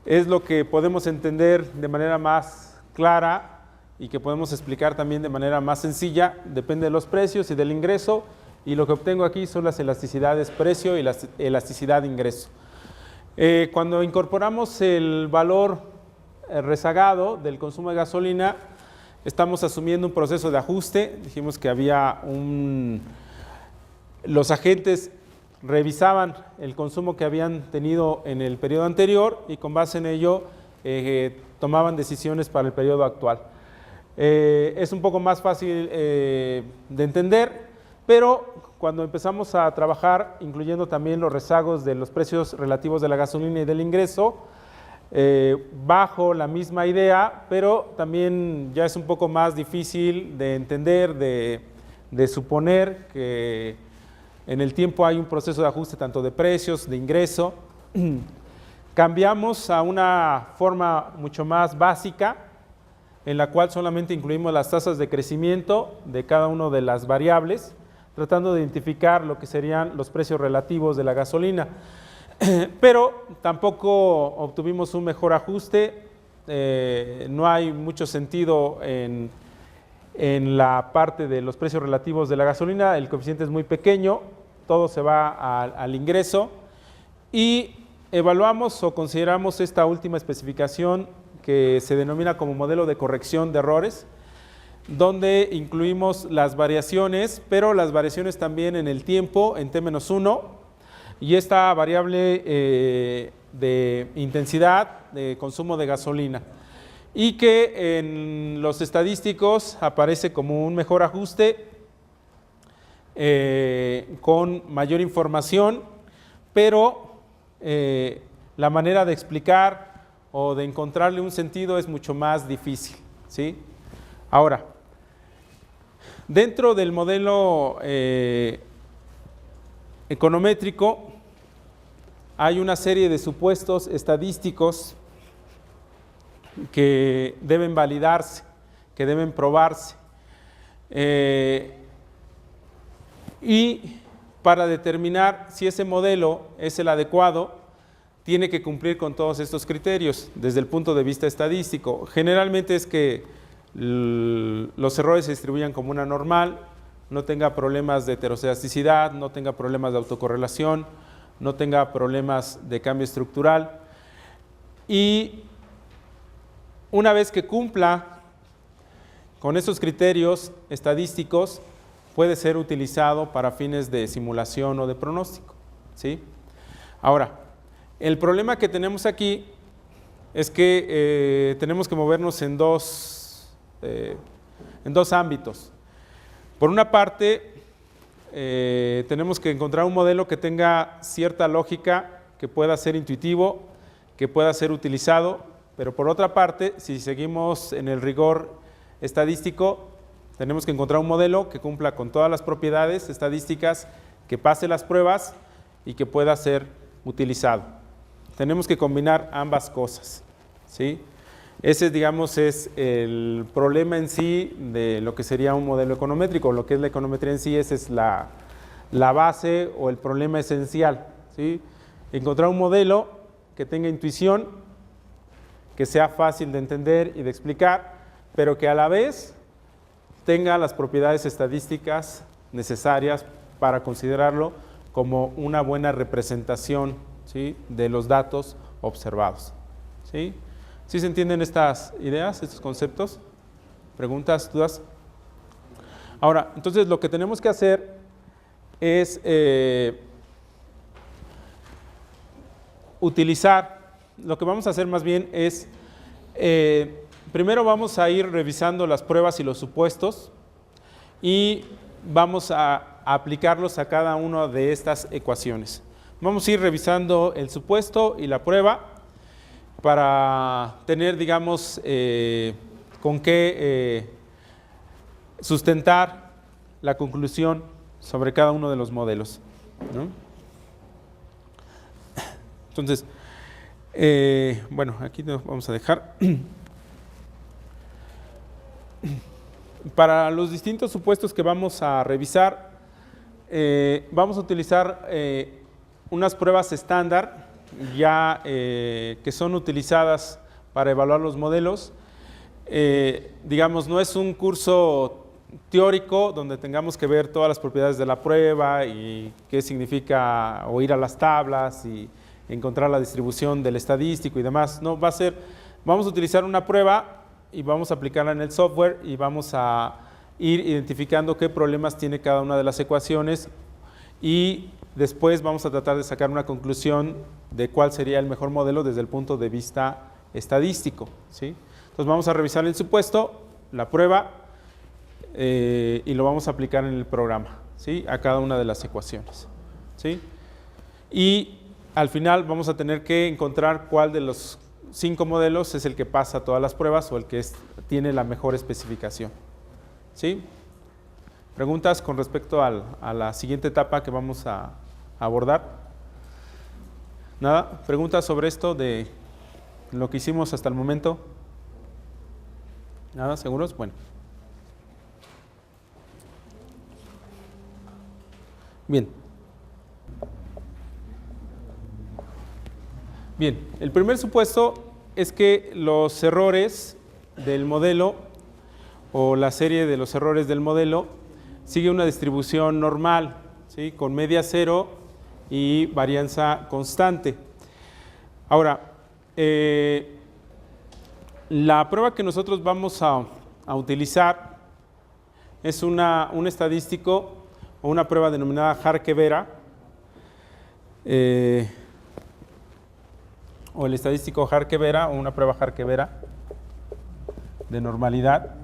Es lo que podemos entender de manera más clara y que podemos explicar también de manera más sencilla. Depende de los precios y del ingreso, y lo que obtengo aquí son las elasticidades precio y la elasticidad ingreso. Cuando incorporamos el valor rezagado del consumo de gasolina, estamos asumiendo un proceso de ajuste. Dijimos que había los agentes revisaban el consumo que habían tenido en el periodo anterior y con base en ello tomaban decisiones para el periodo actual. Es un poco más fácil de entender, pero cuando empezamos a trabajar, incluyendo también los rezagos de los precios relativos de la gasolina y del ingreso, bajo la misma idea, pero también ya es un poco más difícil de entender, de suponer que en el tiempo hay un proceso de ajuste tanto de precios, de ingreso. Cambiamos a una forma mucho más básica, en la cual solamente incluimos las tasas de crecimiento de cada una de las variables, tratando de identificar lo que serían los precios relativos de la gasolina. Pero tampoco obtuvimos un mejor ajuste. No hay mucho sentido en la parte de los precios relativos de la gasolina. El coeficiente es muy pequeño, todo se va al ingreso, y evaluamos o consideramos esta última especificación que se denomina como modelo de corrección de errores, donde incluimos las variaciones, pero las variaciones también en el tiempo, en T-1, y esta variable de intensidad de consumo de gasolina, y que en los estadísticos aparece como un mejor ajuste con mayor información, pero la manera de explicar o de encontrarle un sentido es mucho más difícil, ¿sí? Ahora, dentro del modelo econométrico hay una serie de supuestos estadísticos que deben validarse, que deben probarse. Y para determinar si ese modelo es el adecuado, tiene que cumplir con todos estos criterios desde el punto de vista estadístico. Generalmente es que los errores se distribuyan como una normal, no tenga problemas de heterocedasticidad, no tenga problemas de autocorrelación, no tenga problemas de cambio estructural. Y una vez que cumpla con esos criterios estadísticos, puede ser utilizado para fines de simulación o de pronóstico, ¿sí? Ahora, el problema que tenemos aquí es que tenemos que movernos en dos ámbitos. Por una parte, tenemos que encontrar un modelo que tenga cierta lógica, que pueda ser intuitivo, que pueda ser utilizado, pero por otra parte, si seguimos en el rigor estadístico, tenemos que encontrar un modelo que cumpla con todas las propiedades estadísticas, que pase las pruebas y que pueda ser utilizado. Tenemos que combinar ambas cosas, ¿sí? Ese, digamos, es el problema en sí de lo que sería un modelo econométrico. Lo que es la econometría en sí, esa es la base o el problema esencial, ¿sí? Encontrar un modelo que tenga intuición, que sea fácil de entender y de explicar, pero que a la vez tenga las propiedades estadísticas necesarias para considerarlo como una buena representación, ¿sí?, de los datos observados, ¿sí? ¿Sí se entienden estas ideas, estos conceptos? ¿Preguntas, dudas? Ahora, entonces lo que tenemos que hacer es utilizar, lo que vamos a hacer más bien es, primero vamos a ir revisando las pruebas y los supuestos y vamos a aplicarlos a cada una de estas ecuaciones. Vamos a ir revisando el supuesto y la prueba para tener, digamos, con qué sustentar la conclusión sobre cada uno de los modelos, ¿no? Entonces, bueno, aquí nos vamos a dejar. Para los distintos supuestos que vamos a revisar, vamos a utilizar unas pruebas estándar ya que son utilizadas para evaluar los modelos. Digamos, no es un curso teórico donde tengamos que ver todas las propiedades de la prueba y qué significa, o ir a las tablas y encontrar la distribución del estadístico y demás. No, vamos a utilizar una prueba y vamos a aplicarla en el software y vamos a ir identificando qué problemas tiene cada una de las ecuaciones y después vamos a tratar de sacar una conclusión de cuál sería el mejor modelo desde el punto de vista estadístico, ¿sí? Entonces vamos a revisar el supuesto, la prueba y lo vamos a aplicar en el programa, ¿sí?, a cada una de las ecuaciones, ¿sí? Y al final vamos a tener que encontrar cuál de los 5 modelos es el que pasa todas las pruebas o el que tiene la mejor especificación, ¿sí? ¿Preguntas con respecto a la siguiente etapa que vamos a abordar? ¿Nada? ¿Preguntas sobre esto de lo que hicimos hasta el momento? ¿Nada? ¿Seguros? Bueno. Bien. Bien, el primer supuesto es que los errores del modelo o la serie de los errores del modelo sigue una distribución normal, ¿sí?, con media cero y varianza constante. Ahora, la prueba que nosotros vamos a utilizar es un estadístico o una prueba denominada Harke-Vera, o el estadístico Harke-Vera, o una prueba Harke-Vera de normalidad.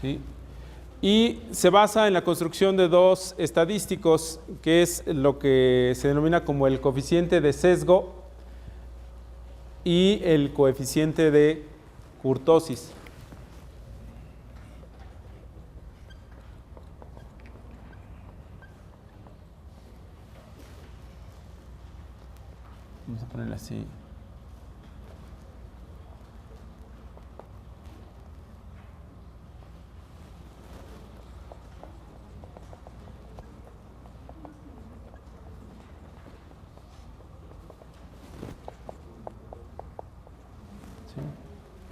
¿Sí? Y se basa en la construcción de dos estadísticos, que es lo que se denomina como el coeficiente de sesgo y el coeficiente de kurtosis. Vamos a ponerle así.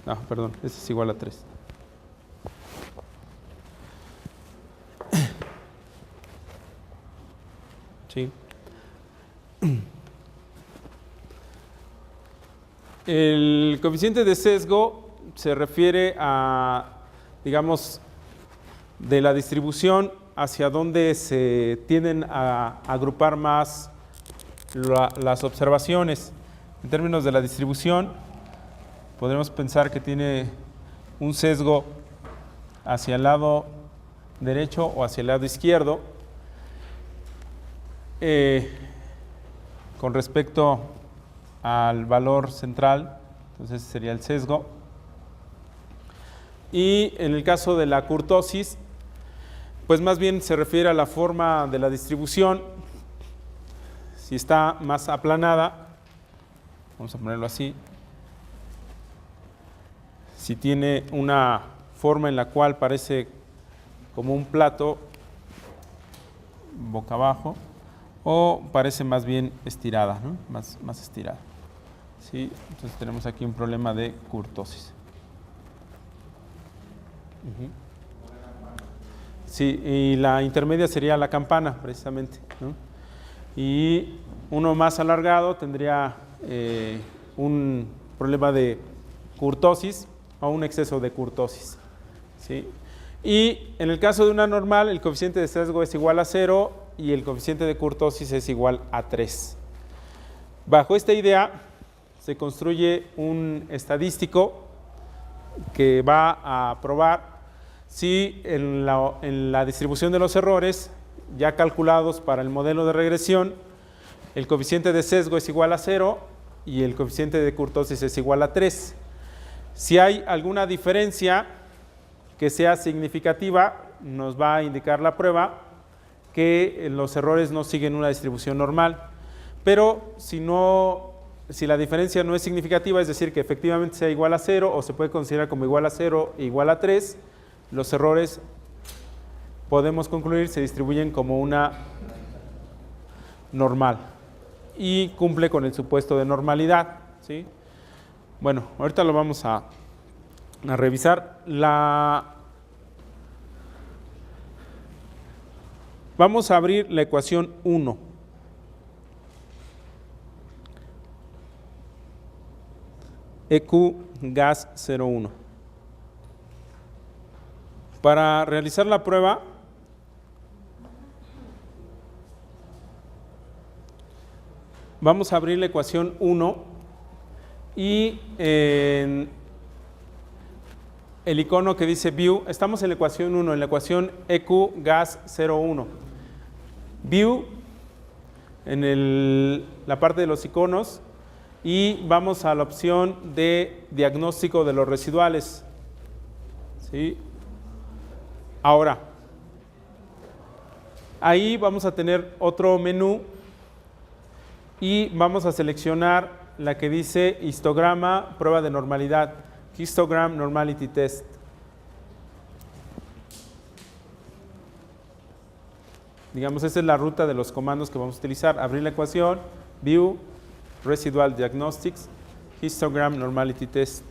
No, perdón, ese es igual a 3. Sí. El coeficiente de sesgo se refiere a, digamos, de la distribución hacia donde se tienden a agrupar más las observaciones. En términos de la distribución, podremos pensar que tiene un sesgo hacia el lado derecho o hacia el lado izquierdo con respecto al valor central, entonces sería el sesgo. Y en el caso de la kurtosis, pues más bien se refiere a la forma de la distribución. Si está más aplanada, vamos a ponerlo así. Si tiene una forma en la cual parece como un plato boca abajo, o parece más bien estirada, ¿no? más estirada. ¿Sí? Entonces tenemos aquí un problema de kurtosis. Sí, y la intermedia sería la campana, precisamente, ¿no? Y uno más alargado tendría un problema de kurtosis, o un exceso de kurtosis. ¿Sí? Y en el caso de una normal, el coeficiente de sesgo es igual a 0 y el coeficiente de kurtosis es igual a 3. Bajo esta idea se construye un estadístico que va a probar si en la distribución de los errores ya calculados para el modelo de regresión, el coeficiente de sesgo es igual a 0 y el coeficiente de kurtosis es igual a 3. Si hay alguna diferencia que sea significativa, nos va a indicar la prueba que los errores no siguen una distribución normal. Pero si la diferencia no es significativa, es decir, que efectivamente sea igual a 0 o se puede considerar como igual a 0 e igual a 3, los errores podemos concluir se distribuyen como una normal y cumple con el supuesto de normalidad, ¿sí? Bueno, ahorita lo vamos a revisar. Vamos a abrir la ecuación 1. EQ gas 01. Para realizar la prueba, vamos a abrir la ecuación 1 y en el icono que dice View, estamos en la ecuación 1, en la ecuación EQ gas 01. View en la parte de los iconos y vamos a la opción de diagnóstico de los residuales. ¿Sí? Ahora, ahí vamos a tener otro menú y vamos a seleccionar la que dice histograma, prueba de normalidad, histogram normality test. Digamos, esa es la ruta de los comandos que vamos a utilizar. Abrir la ecuación, view, residual diagnostics, histogram normality test.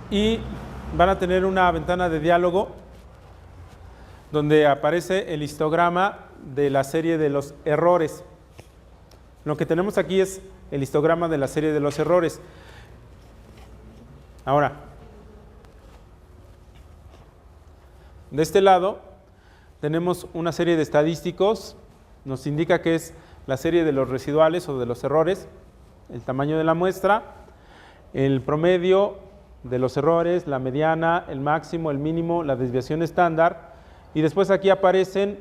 Y van a tener una ventana de diálogo donde aparece el histograma de la serie de los errores. Lo que tenemos aquí es el histograma de la serie de los errores. Ahora, de este lado tenemos una serie de estadísticos, nos indica que es la serie de los residuales o de los errores, el tamaño de la muestra, el promedio de los errores, la mediana, el máximo, el mínimo, la desviación estándar, y después aquí aparecen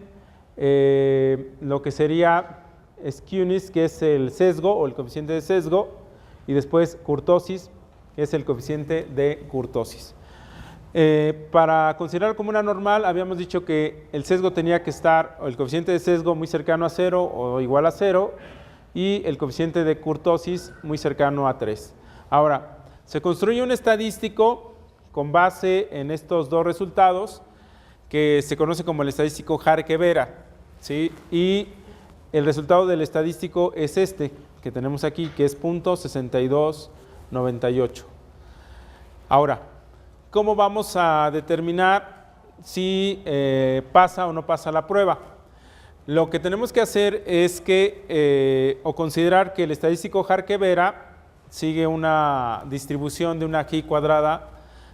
lo que sería skewness, que es el sesgo o el coeficiente de sesgo, y después kurtosis, que es el coeficiente de kurtosis. Para considerar como una normal, habíamos dicho que el sesgo tenía que estar, o el coeficiente de sesgo muy cercano a 0 o igual a 0, y el coeficiente de kurtosis muy cercano a 3. Ahora, se construye un estadístico con base en estos dos resultados, que se conoce como el estadístico Harke-Vera, ¿sí? Y el resultado del estadístico es este, que tenemos aquí, que es .6298. Ahora, ¿cómo vamos a determinar si pasa o no pasa la prueba? Lo que tenemos que hacer es que, o considerar que el estadístico Harke-Vera sigue una distribución de una chi cuadrada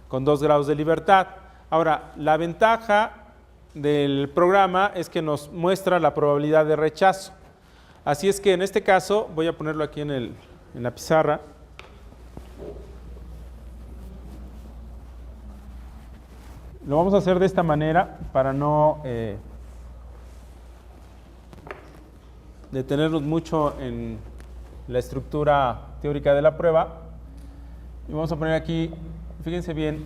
con 2 grados de libertad. Ahora, la ventaja del programa es que nos muestra la probabilidad de rechazo. Así es que en este caso, voy a ponerlo aquí en la pizarra. Lo vamos a hacer de esta manera para no detenernos mucho en la estructura teórica de la prueba. Y vamos a poner aquí, fíjense bien,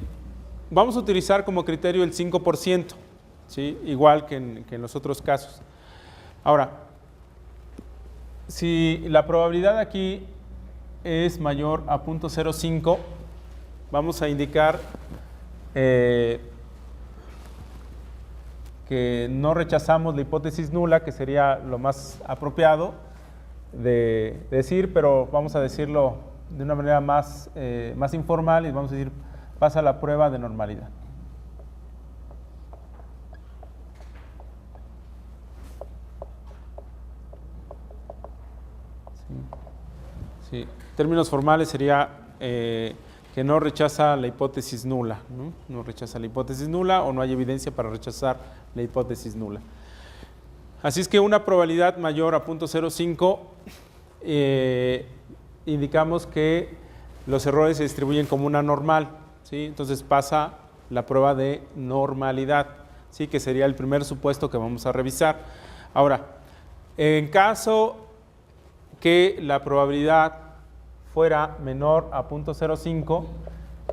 vamos a utilizar como criterio el 5%, ¿sí? Igual que en los otros casos. Ahora, si la probabilidad aquí es mayor a 0.05, vamos a indicar que no rechazamos la hipótesis nula, que sería lo más apropiado de decir, pero vamos a decirlo de una manera más informal y vamos a decir, pasa la prueba de normalidad. Sí. En términos formales sería que no rechaza la hipótesis nula, ¿no? No rechaza la hipótesis nula o no hay evidencia para rechazar la hipótesis nula. Así es que una probabilidad mayor a 0.05 indicamos que los errores se distribuyen como una normal, ¿sí? Entonces pasa la prueba de normalidad, ¿sí? Que sería el primer supuesto que vamos a revisar. Ahora, en caso que la probabilidad fuera menor a 0.05,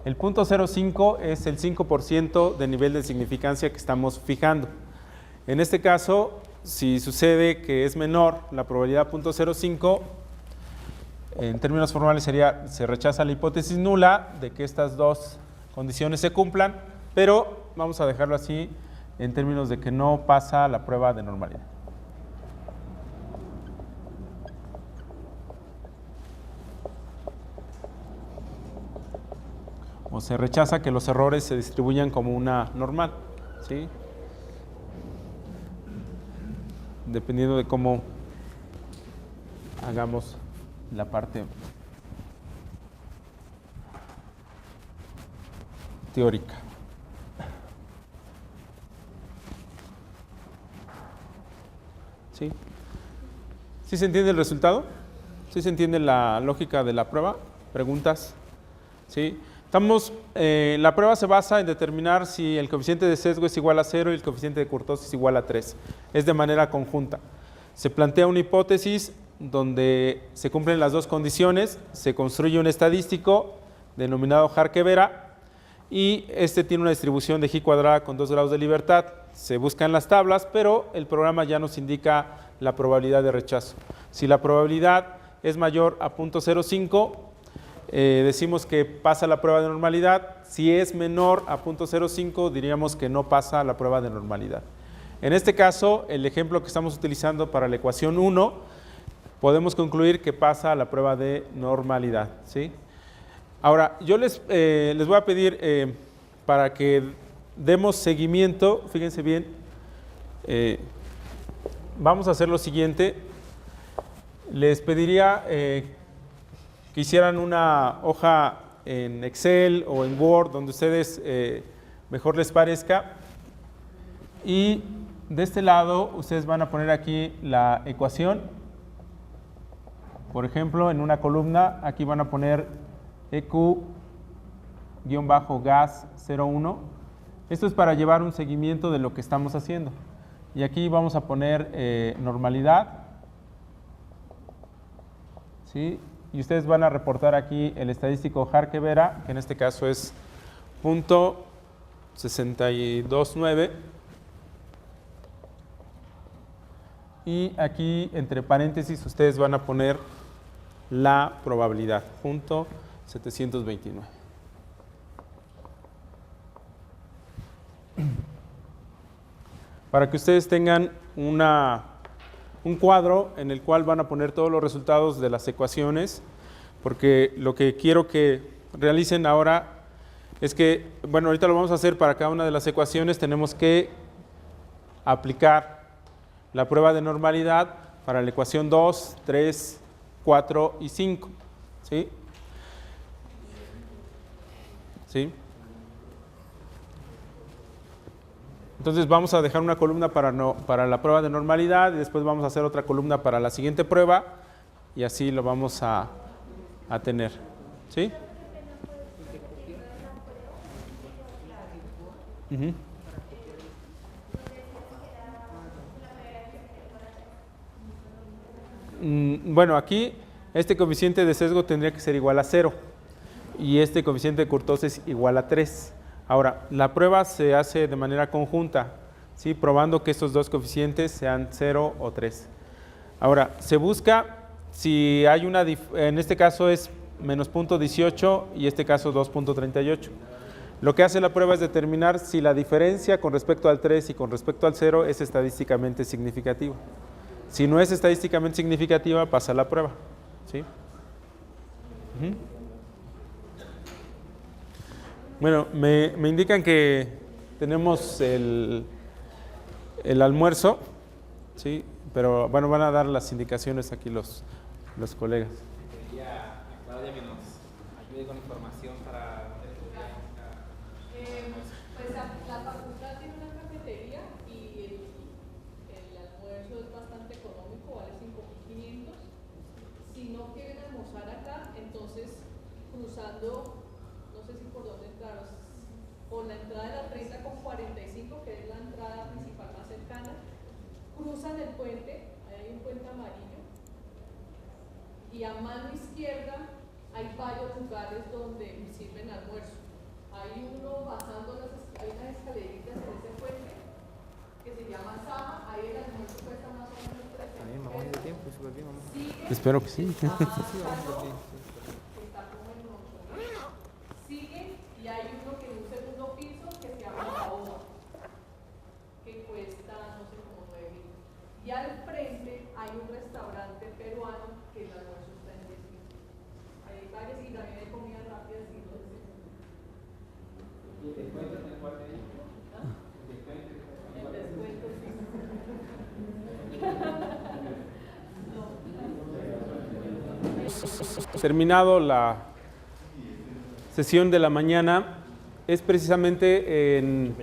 el 0.05 es el 5% de nivel de significancia que estamos fijando. En este caso, si sucede que es menor la probabilidad 0.05, en términos formales sería, se rechaza la hipótesis nula de que estas dos condiciones se cumplan, pero vamos a dejarlo así en términos de que no pasa la prueba de normalidad. O se rechaza que los errores se distribuyan como una normal, ¿sí? Dependiendo de cómo hagamos la parte teórica. ¿Sí? ¿Sí se entiende el resultado? ¿Sí se entiende la lógica de la prueba? ¿Preguntas? ¿Sí? La prueba se basa en determinar si el coeficiente de sesgo es igual a 0 y el coeficiente de kurtosis es igual a 3. Es de manera conjunta. Se plantea una hipótesis donde se cumplen las dos condiciones, se construye un estadístico denominado Harke-Vera y este tiene una distribución de chi cuadrada con 2 grados de libertad. Se buscan las tablas, pero el programa ya nos indica la probabilidad de rechazo. Si la probabilidad es mayor a 0.05, decimos que pasa la prueba de normalidad. Si es menor a 0.05, diríamos que no pasa la prueba de normalidad. En este caso, el ejemplo que estamos utilizando para la ecuación 1, podemos concluir que pasa la prueba de normalidad, ¿sí? Ahora, yo les voy a pedir para que demos seguimiento, fíjense bien, Vamos a hacer lo siguiente. Les pediría que hicieran una hoja en Excel o en Word, donde ustedes mejor les parezca. Y de este lado, ustedes van a poner aquí la ecuación. Por ejemplo, en una columna, aquí van a poner EQ-gas 01. Esto es para llevar un seguimiento de lo que estamos haciendo. Y aquí vamos a poner normalidad. ¿Sí? Y ustedes van a reportar aquí el estadístico Harke-Vera, que en este caso es .629. Y aquí, entre paréntesis, ustedes van a poner la probabilidad, .729. Para que ustedes tengan un cuadro en el cual van a poner todos los resultados de las ecuaciones, porque lo que quiero que realicen ahora es que, bueno, ahorita lo vamos a hacer para cada una de las ecuaciones, tenemos que aplicar la prueba de normalidad para la ecuación 2, 3, 4 y 5. ¿Sí? ¿Sí? Entonces vamos a dejar una columna para la prueba de normalidad y después vamos a hacer otra columna para la siguiente prueba y así lo vamos a tener. ¿Sí? Uh-huh. Bueno, aquí este coeficiente de sesgo tendría que ser igual a 0 y este coeficiente de kurtosis igual a 3. Ahora, la prueba se hace de manera conjunta, ¿sí? Probando que estos dos coeficientes sean 0 o 3. Ahora, se busca si hay una, en este caso es menos .18 y este caso 2.38. Lo que hace la prueba es determinar si la diferencia con respecto al 3 y con respecto al 0 es estadísticamente significativa. Si no es estadísticamente significativa, pasa la prueba. ¿Sí? Uh-huh. Bueno, me indican que tenemos el almuerzo, ¿sí? Pero bueno, van a dar las indicaciones aquí los colegas. Quería a Claudia que nos ayude con información para Pues la facultad tiene una cafetería y el almuerzo es bastante económico, vale 5.500. Si no quieren almorzar acá, entonces cruzando, no sé si por dónde entrar, por la entrada de la 30 con 45, que es la entrada principal más cercana, cruzan el puente, ahí hay un puente amarillo, y a mano izquierda hay varios lugares donde sirven almuerzo. Hay uno bajando, hay unas escaleritas en ese puente que se llama Sama, ahí el almuerzo cuesta más o menos 13 también vamos de tiempo, súper bien, vamos. Espero que sí. Está como en 8. Sigue y hay uno que en un segundo piso que se llama Caoba, que cuesta no sé como 9.000. Y al frente hay un restaurante peruano que el almuerzo está en 10.000. Hay varios y también hay comida rápida. ¿Y el descuento en el cual te digo? El descuento, sí. Terminado la sesión de la mañana, es precisamente en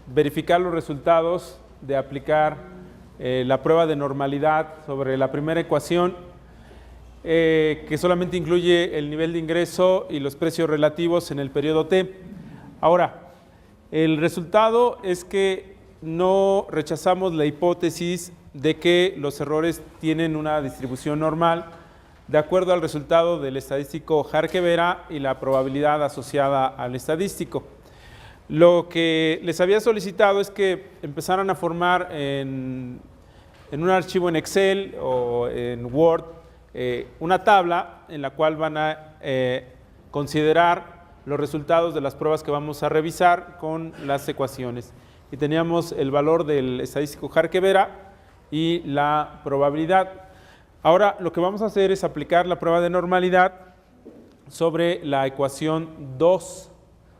verificar los resultados de aplicar la prueba de normalidad sobre la primera ecuación, que solamente incluye el nivel de ingreso y los precios relativos en el periodo T. Ahora, el resultado es que no rechazamos la hipótesis de que los errores tienen una distribución normal de acuerdo al resultado del estadístico Harke-Vera y la probabilidad asociada al estadístico. Lo que les había solicitado es que empezaran a formar en un archivo en Excel o en Word una tabla en la cual van a considerar los resultados de las pruebas que vamos a revisar con las ecuaciones. Y teníamos el valor del estadístico Harke-Vera y la probabilidad. Ahora lo que vamos a hacer es aplicar la prueba de normalidad sobre la ecuación 2.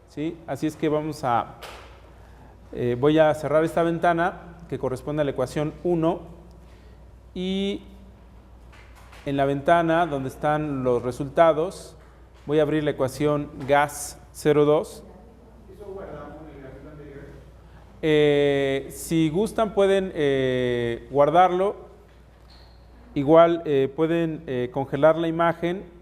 ¿Sí? Así es que voy a cerrar esta ventana que corresponde a la ecuación 1, y en la ventana donde están los resultados voy a abrir la ecuación gas 02. Si gustan pueden guardarlo, igual pueden congelar la imagen.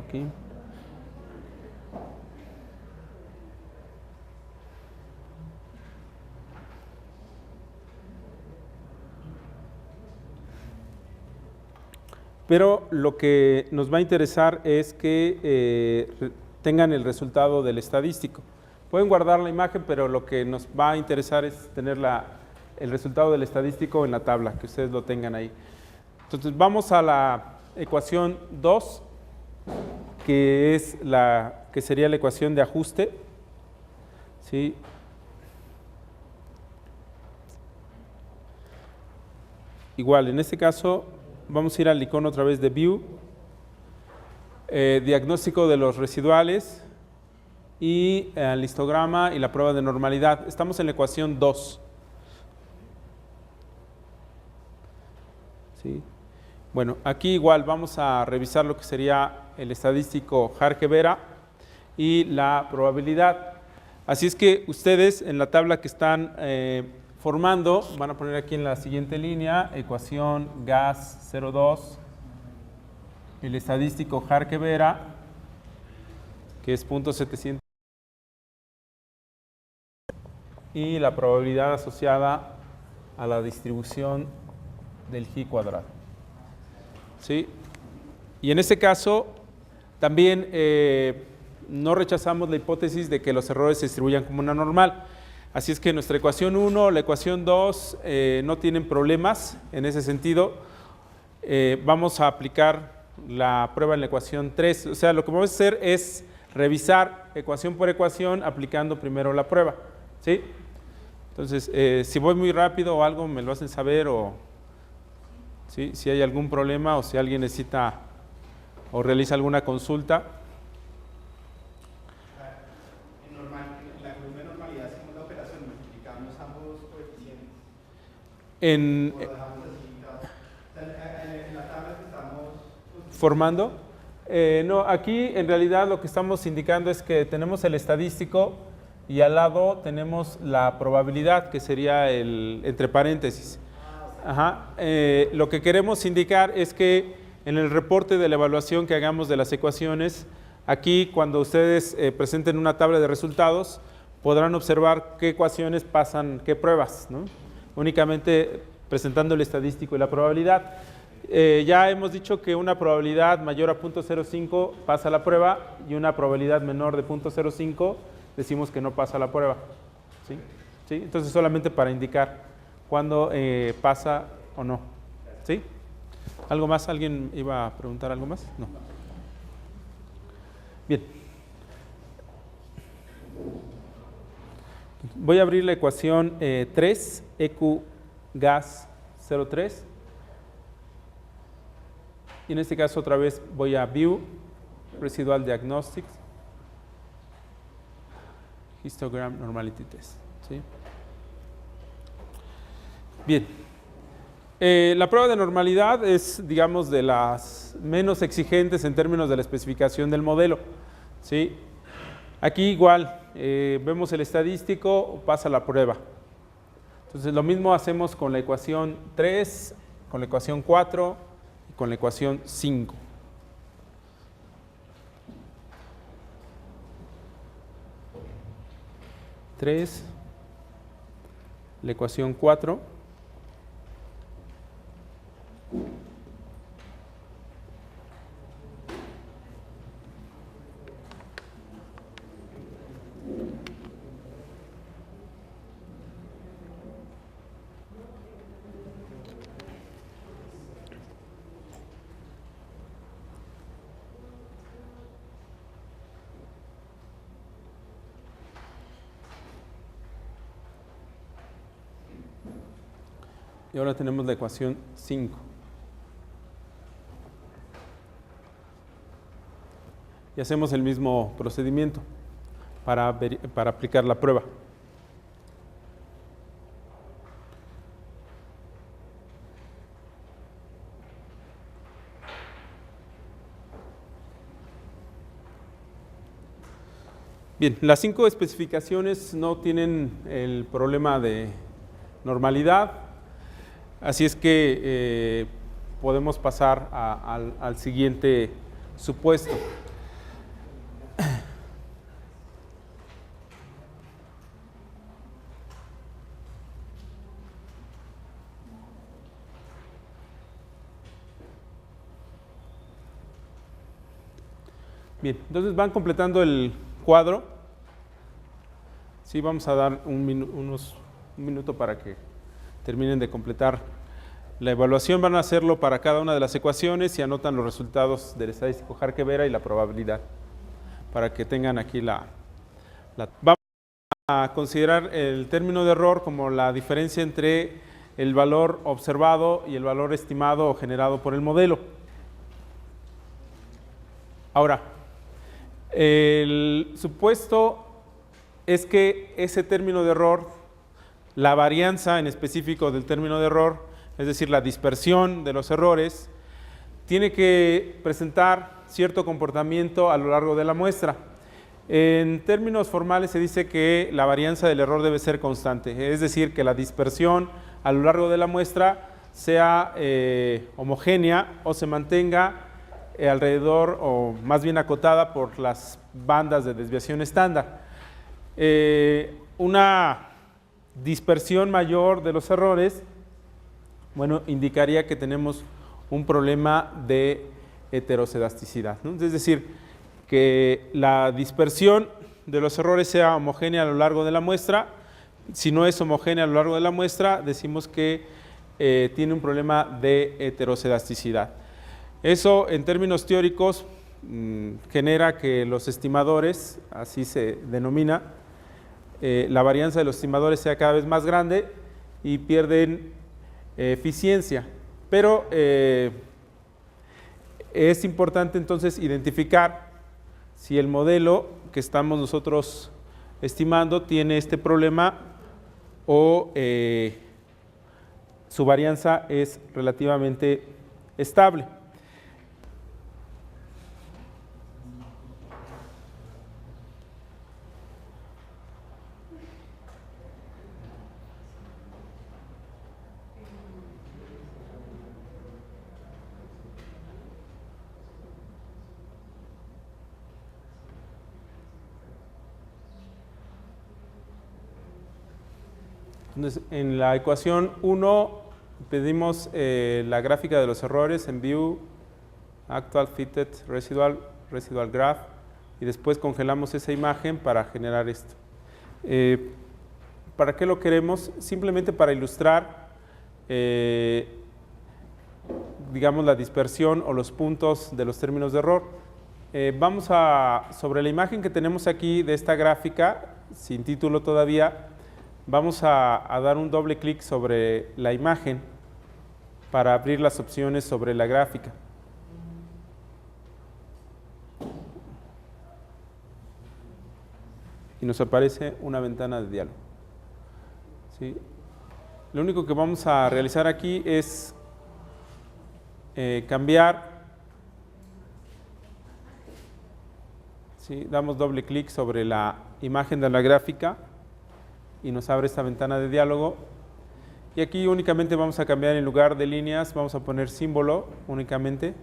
Aquí. Pero lo que nos va a interesar es que tengan el resultado del estadístico. Pueden guardar la imagen, pero lo que nos va a interesar es tener el resultado del estadístico en la tabla, que ustedes lo tengan ahí. Entonces vamos a la ecuación 2, que sería la ecuación de ajuste. ¿Sí? Igual, en este caso vamos a ir al icono otra vez de View, diagnóstico de los residuales y el histograma y la prueba de normalidad. Estamos en la ecuación 2. ¿Sí? Bueno, aquí igual vamos a revisar lo que sería el estadístico Jarque-Vera y la probabilidad. Así es que ustedes en la tabla que están formando, van a poner aquí en la siguiente línea, ecuación gas 02, el estadístico Jarque-Vera, que es 0.700, y la probabilidad asociada a la distribución del G cuadrado. ¿Sí? Y en este caso, también no rechazamos la hipótesis de que los errores se distribuyan como una normal. Así es que nuestra ecuación 1, la ecuación 2 no tienen problemas en ese sentido. Vamos a aplicar la prueba en la ecuación 3. O sea, lo que vamos a hacer es revisar ecuación por ecuación aplicando primero la prueba. ¿Sí? Entonces, si voy muy rápido o algo, me lo hacen saber, o ¿sí? Si hay algún problema o si alguien necesita o realiza alguna consulta. En la columna de normalidad hacemos la operación, multiplicamos ambos coeficientes. En O lo dejamos así, en la tabla que estamos formando. No, aquí en realidad lo que estamos indicando es que tenemos el estadístico y al lado tenemos la probabilidad, que sería el entre paréntesis. Ajá. Lo que queremos indicar es que en el reporte de la evaluación que hagamos de las ecuaciones, aquí cuando ustedes presenten una tabla de resultados, podrán observar qué ecuaciones pasan qué pruebas, ¿no? Únicamente presentando el estadístico y la probabilidad. Ya hemos dicho que una probabilidad mayor a 0.05 pasa la prueba y una probabilidad menor de 0.05 decimos que no pasa la prueba. ¿Sí? ¿Sí? Entonces solamente para indicar cuándo pasa o no. ¿Sí? ¿Algo más? ¿Alguien iba a preguntar algo más? No. Bien. Voy a abrir la ecuación 3, EQ gas 03. Y en este caso otra vez voy a View, Residual Diagnostics, Histogram Normality Test. ¿Sí? Bien. La prueba de normalidad es, digamos, de las menos exigentes en términos de la especificación del modelo. ¿Sí? Aquí igual, vemos el estadístico, pasa la prueba. Entonces lo mismo hacemos con la ecuación 3, con la ecuación 4 y con la ecuación 5. La ecuación 4. Y ahora tenemos la ecuación 5. y hacemos el mismo procedimiento para aplicar la prueba. Bien, las 5 especificaciones no tienen el problema de normalidad, así es que podemos pasar al siguiente supuesto. Bien, entonces van completando el cuadro. Sí, vamos a dar un minuto para que terminen de completar la evaluación. Van a hacerlo para cada una de las ecuaciones y anotan los resultados del estadístico Jarque-Vera y la probabilidad, para que tengan aquí Vamos a considerar el término de error como la diferencia entre el valor observado y el valor estimado o generado por el modelo. Ahora, el supuesto es que ese término de error, la varianza en específico del término de error, es decir, la dispersión de los errores, tiene que presentar cierto comportamiento a lo largo de la muestra. En términos formales se dice que la varianza del error debe ser constante, es decir, que la dispersión a lo largo de la muestra sea homogénea o se mantenga alrededor o más bien acotada por las bandas de desviación estándar. Una dispersión mayor de los errores, bueno, indicaría que tenemos un problema de heterocedasticidad, ¿no? Es decir, que la dispersión de los errores sea homogénea a lo largo de la muestra. Si no es homogénea a lo largo de la muestra, decimos que tiene un problema de heterocedasticidad. Eso, en términos teóricos, genera que los estimadores, así se denomina, la varianza de los estimadores sea cada vez más grande y pierden eficiencia. Pero es importante entonces identificar si el modelo que estamos nosotros estimando tiene este problema o su varianza es relativamente estable. Entonces, en la ecuación 1 pedimos la gráfica de los errores en View, Actual Fitted Residual Graph, y después congelamos esa imagen para generar esto. ¿Para qué lo queremos? Simplemente para ilustrar, digamos, la dispersión o los puntos de los términos de error. Sobre la imagen que tenemos aquí de esta gráfica, sin título todavía, vamos a dar un doble clic sobre la imagen para abrir las opciones sobre la gráfica. Y nos aparece una ventana de diálogo. ¿Sí? Lo único que vamos a realizar aquí es cambiar. ¿Sí? Damos doble clic sobre la imagen de la gráfica y nos abre esta ventana de diálogo. Y aquí únicamente vamos a cambiar, en lugar de líneas, vamos a poner símbolo únicamente.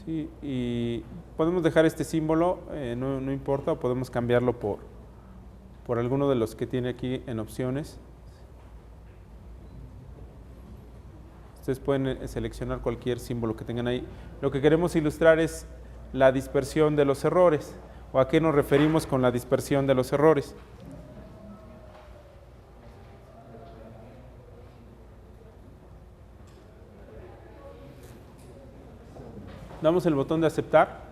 Sí, y podemos dejar este símbolo, no importa, o podemos cambiarlo por alguno de los que tiene aquí en opciones. Ustedes pueden seleccionar cualquier símbolo que tengan ahí. Lo que queremos ilustrar es la dispersión de los errores, o a qué nos referimos con la dispersión de los errores. Damos el botón de aceptar.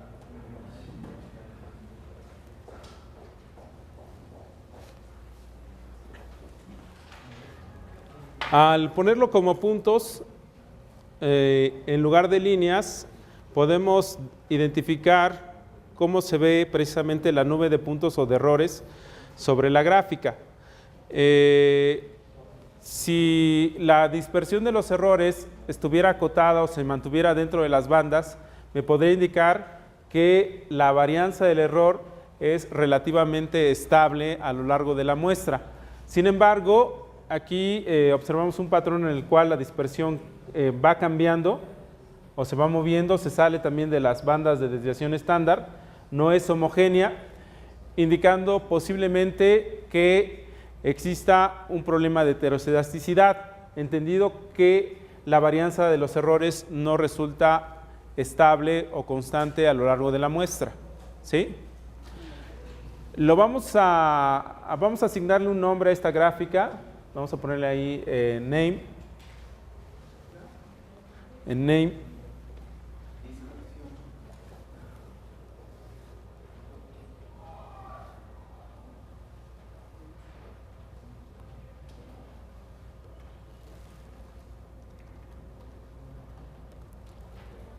Al ponerlo como puntos, en lugar de líneas, podemos identificar cómo se ve precisamente la nube de puntos o de errores sobre la gráfica. Si la dispersión de los errores estuviera acotada o se mantuviera dentro de las bandas, me podría indicar que la varianza del error es relativamente estable a lo largo de la muestra. Sin embargo, aquí observamos un patrón en el cual la dispersión va cambiando o se va moviendo, se sale también de las bandas de desviación estándar, no es homogénea, indicando posiblemente que exista un problema de heterocedasticidad, entendido que la varianza de los errores no resulta estable o constante a lo largo de la muestra, ¿sí? Vamos a asignarle un nombre a esta gráfica, vamos a ponerle ahí name, en name.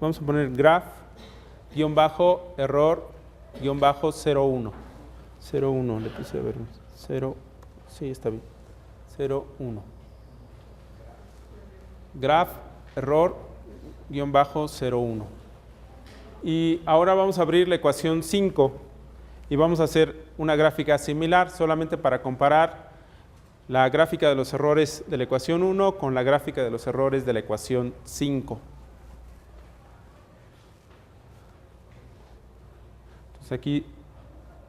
Vamos a poner graph, error, 01. 01, le puse a ver. 0, sí, está bien. 01. Graph, error, 01. Y ahora vamos a abrir la ecuación 5 y vamos a hacer una gráfica similar, solamente para comparar la gráfica de los errores de la ecuación 1 con la gráfica de los errores de la ecuación 5. Aquí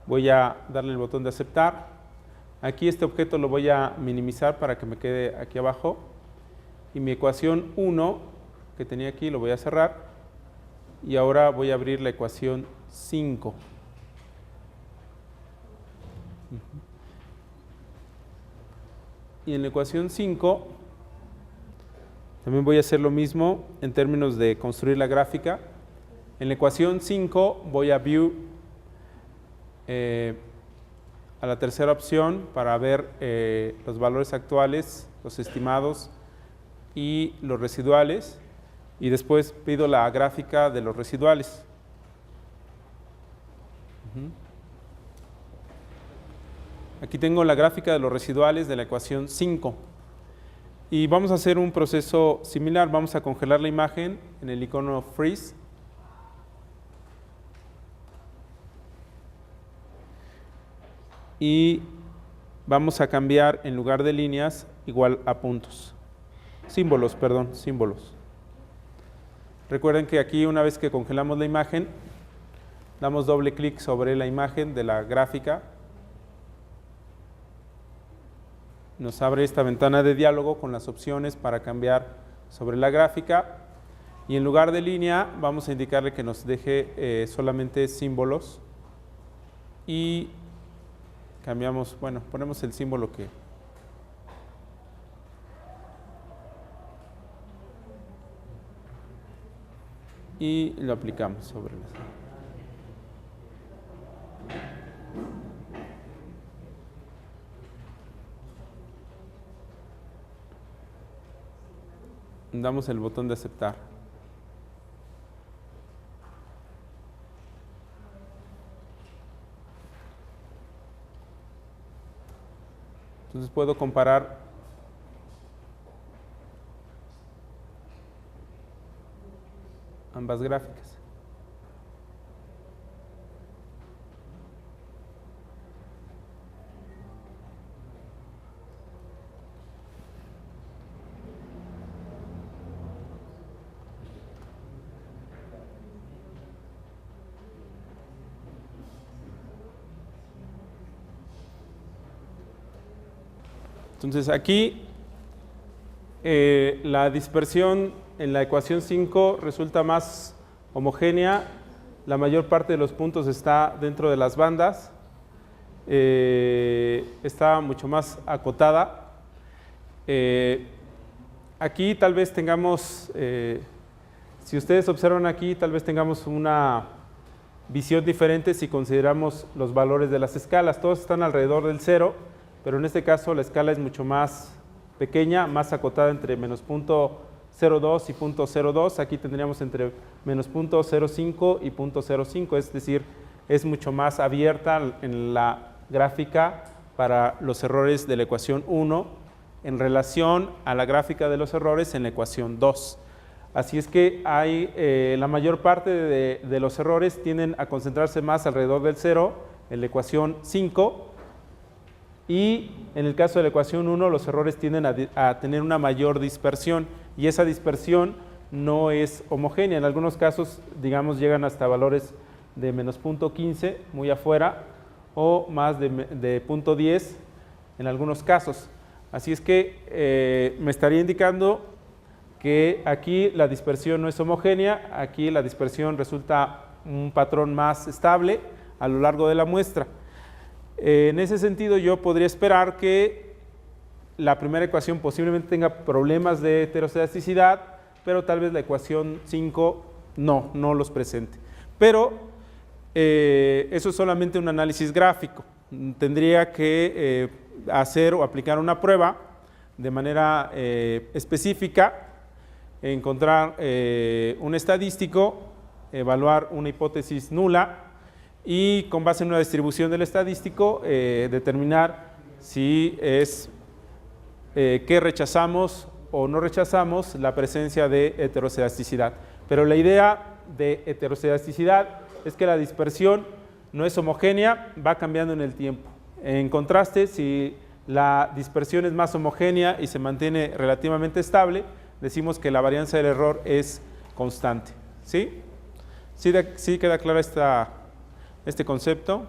voy a darle el botón de aceptar. Aquí este objeto lo voy a minimizar para que me quede aquí abajo. Y mi ecuación 1 que tenía aquí lo voy a cerrar. Y ahora voy a abrir la ecuación 5. Y en la ecuación 5 también voy a hacer lo mismo en términos de construir la gráfica. En la ecuación 5 voy a View, a la tercera opción para ver los valores actuales, los estimados y los residuales, y después pido la gráfica de los residuales. Aquí tengo la gráfica de los residuales de la ecuación 5 y vamos a hacer un proceso similar. Vamos a congelar la imagen en el icono Freeze. Y vamos a cambiar en lugar de líneas igual a puntos. Símbolos, perdón, símbolos. Recuerden que aquí una vez que congelamos la imagen, damos doble clic sobre la imagen de la gráfica. Nos abre esta ventana de diálogo con las opciones para cambiar sobre la gráfica. Y en lugar de línea vamos a indicarle que nos deje solamente símbolos. Y cambiamos, bueno, ponemos el símbolo que y lo aplicamos sobre la. Damos el botón de aceptar. Entonces puedo comparar ambas gráficas. Entonces aquí la dispersión en la ecuación 5 resulta más homogénea, la mayor parte de los puntos está dentro de las bandas, está mucho más acotada. Aquí tal vez tengamos, si ustedes observan aquí, tal vez tengamos una visión diferente si consideramos los valores de las escalas. Todos están alrededor del 0, pero en este caso la escala es mucho más pequeña, más acotada entre menos 0.05 0.02 y 0.02. Aquí tendríamos entre menos 0.05 y 0.05, es decir, es mucho más abierta en la gráfica para los errores de la ecuación 1 en relación a la gráfica de los errores en la ecuación 2. Así es que la mayor parte de los errores tienden a concentrarse más alrededor del 0 en la ecuación 5, y en el caso de la ecuación 1 los errores tienden a tener una mayor dispersión, y esa dispersión no es homogénea. En algunos casos, digamos, llegan hasta valores de menos 0.15 muy afuera, o más de 0.10 en algunos casos. Así es que me estaría indicando que aquí la dispersión no es homogénea, aquí la dispersión resulta un patrón más estable a lo largo de la muestra. En ese sentido, yo podría esperar que la primera ecuación posiblemente tenga problemas de heteroscedaticidad, pero tal vez la ecuación 5 no los presente. Pero eso es solamente un análisis gráfico. Tendría que hacer o aplicar una prueba de manera específica, encontrar un estadístico, evaluar una hipótesis nula y con base en una distribución del estadístico determinar si es que rechazamos o no rechazamos la presencia de heteroscedaticidad. Pero la idea de heteroscedaticidad es que la dispersión no es homogénea, va cambiando en el tiempo. En contraste, si la dispersión es más homogénea y se mantiene relativamente estable, decimos que la varianza del error es constante. ¿Sí? ¿Sí queda claro este concepto?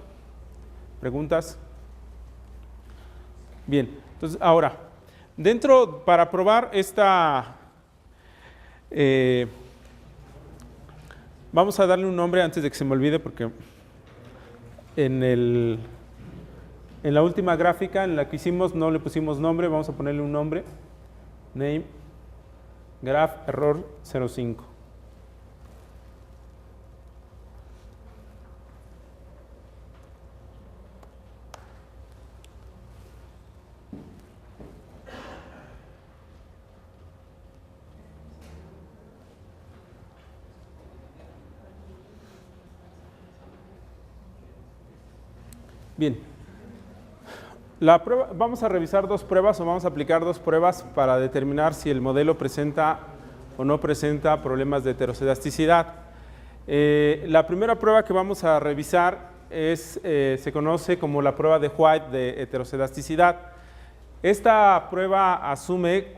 ¿Preguntas? Bien, entonces ahora, para probar vamos a darle un nombre antes de que se me olvide, porque en la última gráfica en la que hicimos no le pusimos nombre, vamos a ponerle un nombre, name, graph error 05. Bien, vamos a revisar dos pruebas o vamos a aplicar dos pruebas para determinar si el modelo presenta o no presenta problemas de heteroscedaticidad. La primera prueba que vamos a revisar se conoce como la prueba de White de heteroscedaticidad. Esta prueba asume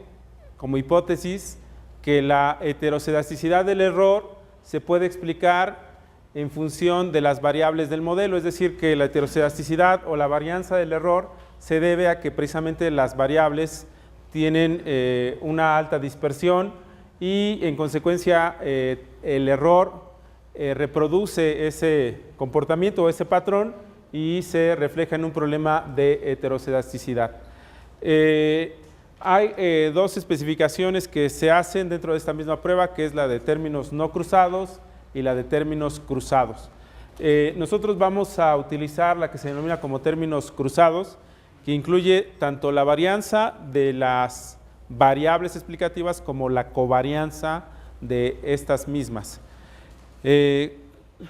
como hipótesis que la heteroscedaticidad del error se puede explicar en función de las variables del modelo, es decir, que la heteroscedaticidad o la varianza del error se debe a que precisamente las variables tienen una alta dispersión y en consecuencia el error reproduce ese comportamiento o ese patrón y se refleja en un problema de heteroscedaticidad. Hay dos especificaciones que se hacen dentro de esta misma prueba, que es la de términos no cruzados y la de términos cruzados. Nosotros vamos a utilizar la que se denomina como términos cruzados, que incluye tanto la varianza de las variables explicativas como la covarianza de estas mismas.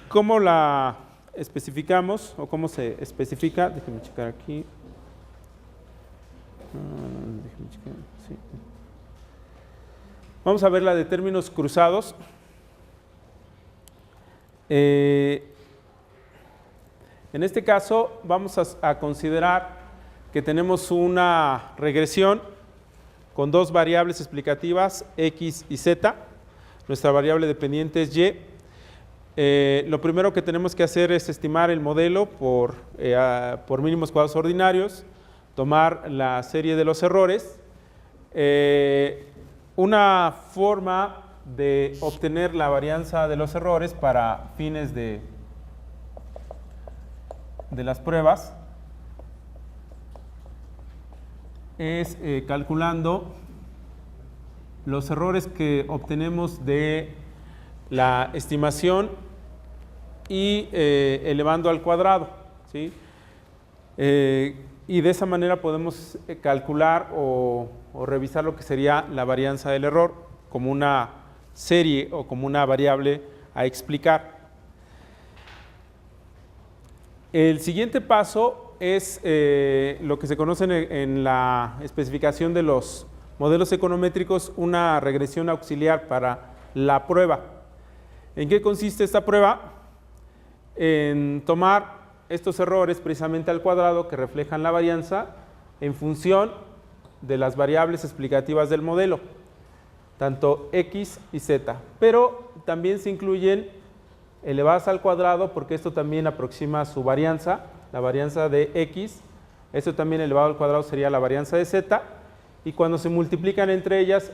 ¿Cómo la especificamos o cómo se especifica? Déjenme checar aquí. Déjenme checar, sí. Vamos a ver la de términos cruzados. En este caso vamos a considerar que tenemos una regresión con dos variables explicativas, x y z. Nuestra variable dependiente es y. Lo primero que tenemos que hacer es estimar el modelo por mínimos cuadrados ordinarios, tomar la serie de los errores. Una forma de obtener la varianza de los errores para fines de las pruebas es calculando los errores que obtenemos de la estimación y elevando al cuadrado, ¿sí? Y de esa manera podemos calcular o revisar lo que sería la varianza del error. como una serie o como una variable a explicar. El siguiente paso es lo que se conoce en la especificación de los modelos econométricos, una regresión auxiliar para la prueba. ¿En qué consiste esta prueba? En tomar estos errores precisamente al cuadrado que reflejan la varianza en función de las variables explicativas del modelo, tanto x y z, pero también se incluyen elevadas al cuadrado porque esto también aproxima su varianza, la varianza de x, esto también elevado al cuadrado sería la varianza de z, y cuando se multiplican entre ellas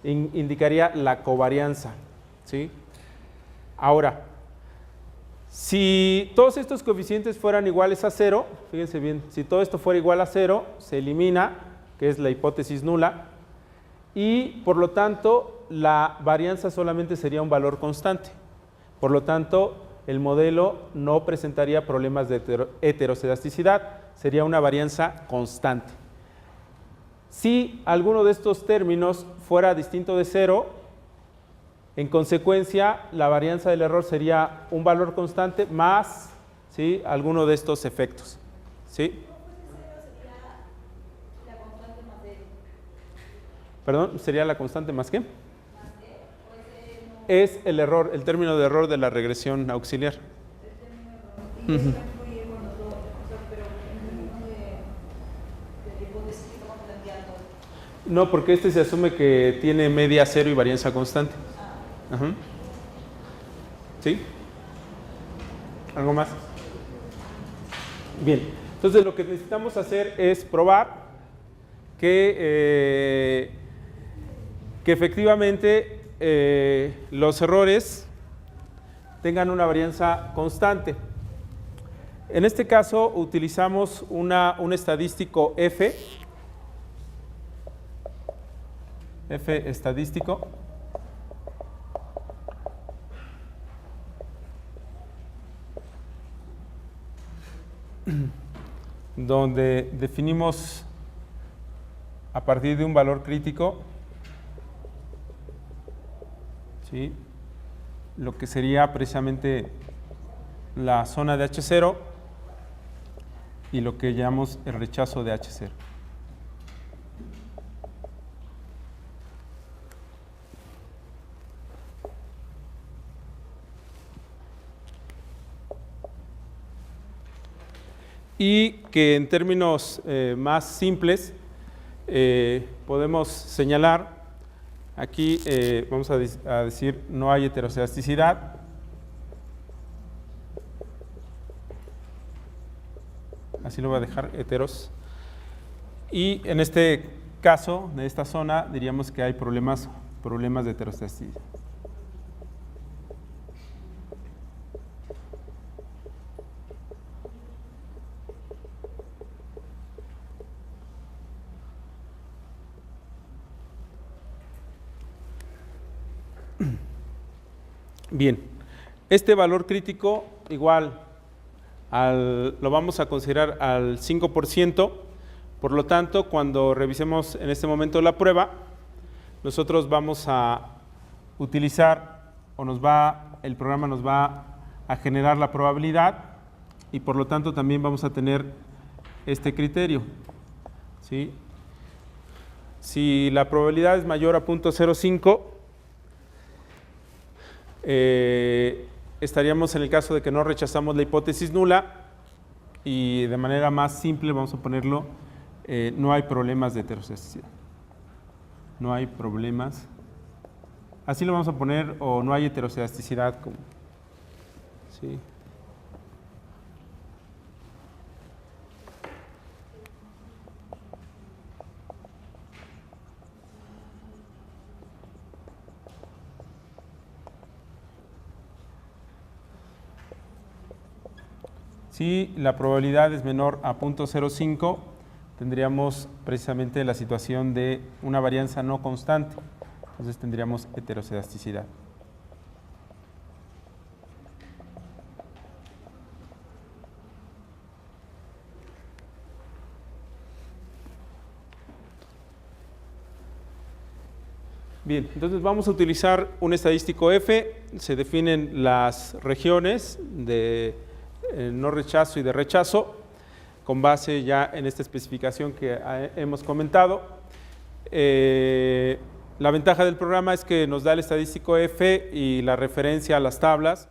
indicaría la covarianza, ¿sí? Ahora, si todos estos coeficientes fueran iguales a 0, fíjense bien, si todo esto fuera igual a 0, se elimina, que es la hipótesis nula, y por lo tanto la varianza solamente sería un valor constante. Por lo tanto, el modelo no presentaría problemas de heteroscedasticidad, sería una varianza constante. Si alguno de estos términos fuera distinto de 0, en consecuencia, la varianza del error sería un valor constante más, ¿sí?, alguno de estos efectos, ¿sí? Perdón, ¿sería la constante más qué? Es el error, el término de error de la regresión auxiliar. Ujú. No, porque este se asume que tiene media 0 y varianza constante. Ajá. ¿Sí? ¿Algo más? Bien, entonces lo que necesitamos hacer es probar que efectivamente los errores tengan una varianza constante. En este caso utilizamos un estadístico F estadístico, donde definimos a partir de un valor crítico, ¿sí?, lo que sería precisamente la zona de H0 y lo que llamamos el rechazo de H0. Y que en términos más simples podemos señalar, aquí vamos a decir no hay heteroscedasticidad, así lo voy a dejar, heteros, y en este caso, de esta zona, diríamos que hay problemas de heteroscedasticidad. Bien, este valor crítico igual lo vamos a considerar al 5%, por lo tanto, cuando revisemos en este momento la prueba, nosotros vamos a utilizar, el programa nos va a generar la probabilidad y por lo tanto también vamos a tener este criterio, ¿sí? Si la probabilidad es mayor a 0.05, estaríamos en el caso de que no rechazamos la hipótesis nula y de manera más simple vamos a ponerlo, no hay problemas de heteroscedasticidad. No hay problemas. Así lo vamos a poner, o no hay heteroscedasticidad. ¿Sí? Si la probabilidad es menor a 0.05, tendríamos precisamente la situación de una varianza no constante. Entonces tendríamos heteroscedasticidad. Bien, entonces vamos a utilizar un estadístico F, se definen las regiones de no rechazo y de rechazo, con base ya en esta especificación que hemos comentado. La ventaja del programa es que nos da el estadístico F y la referencia a las tablas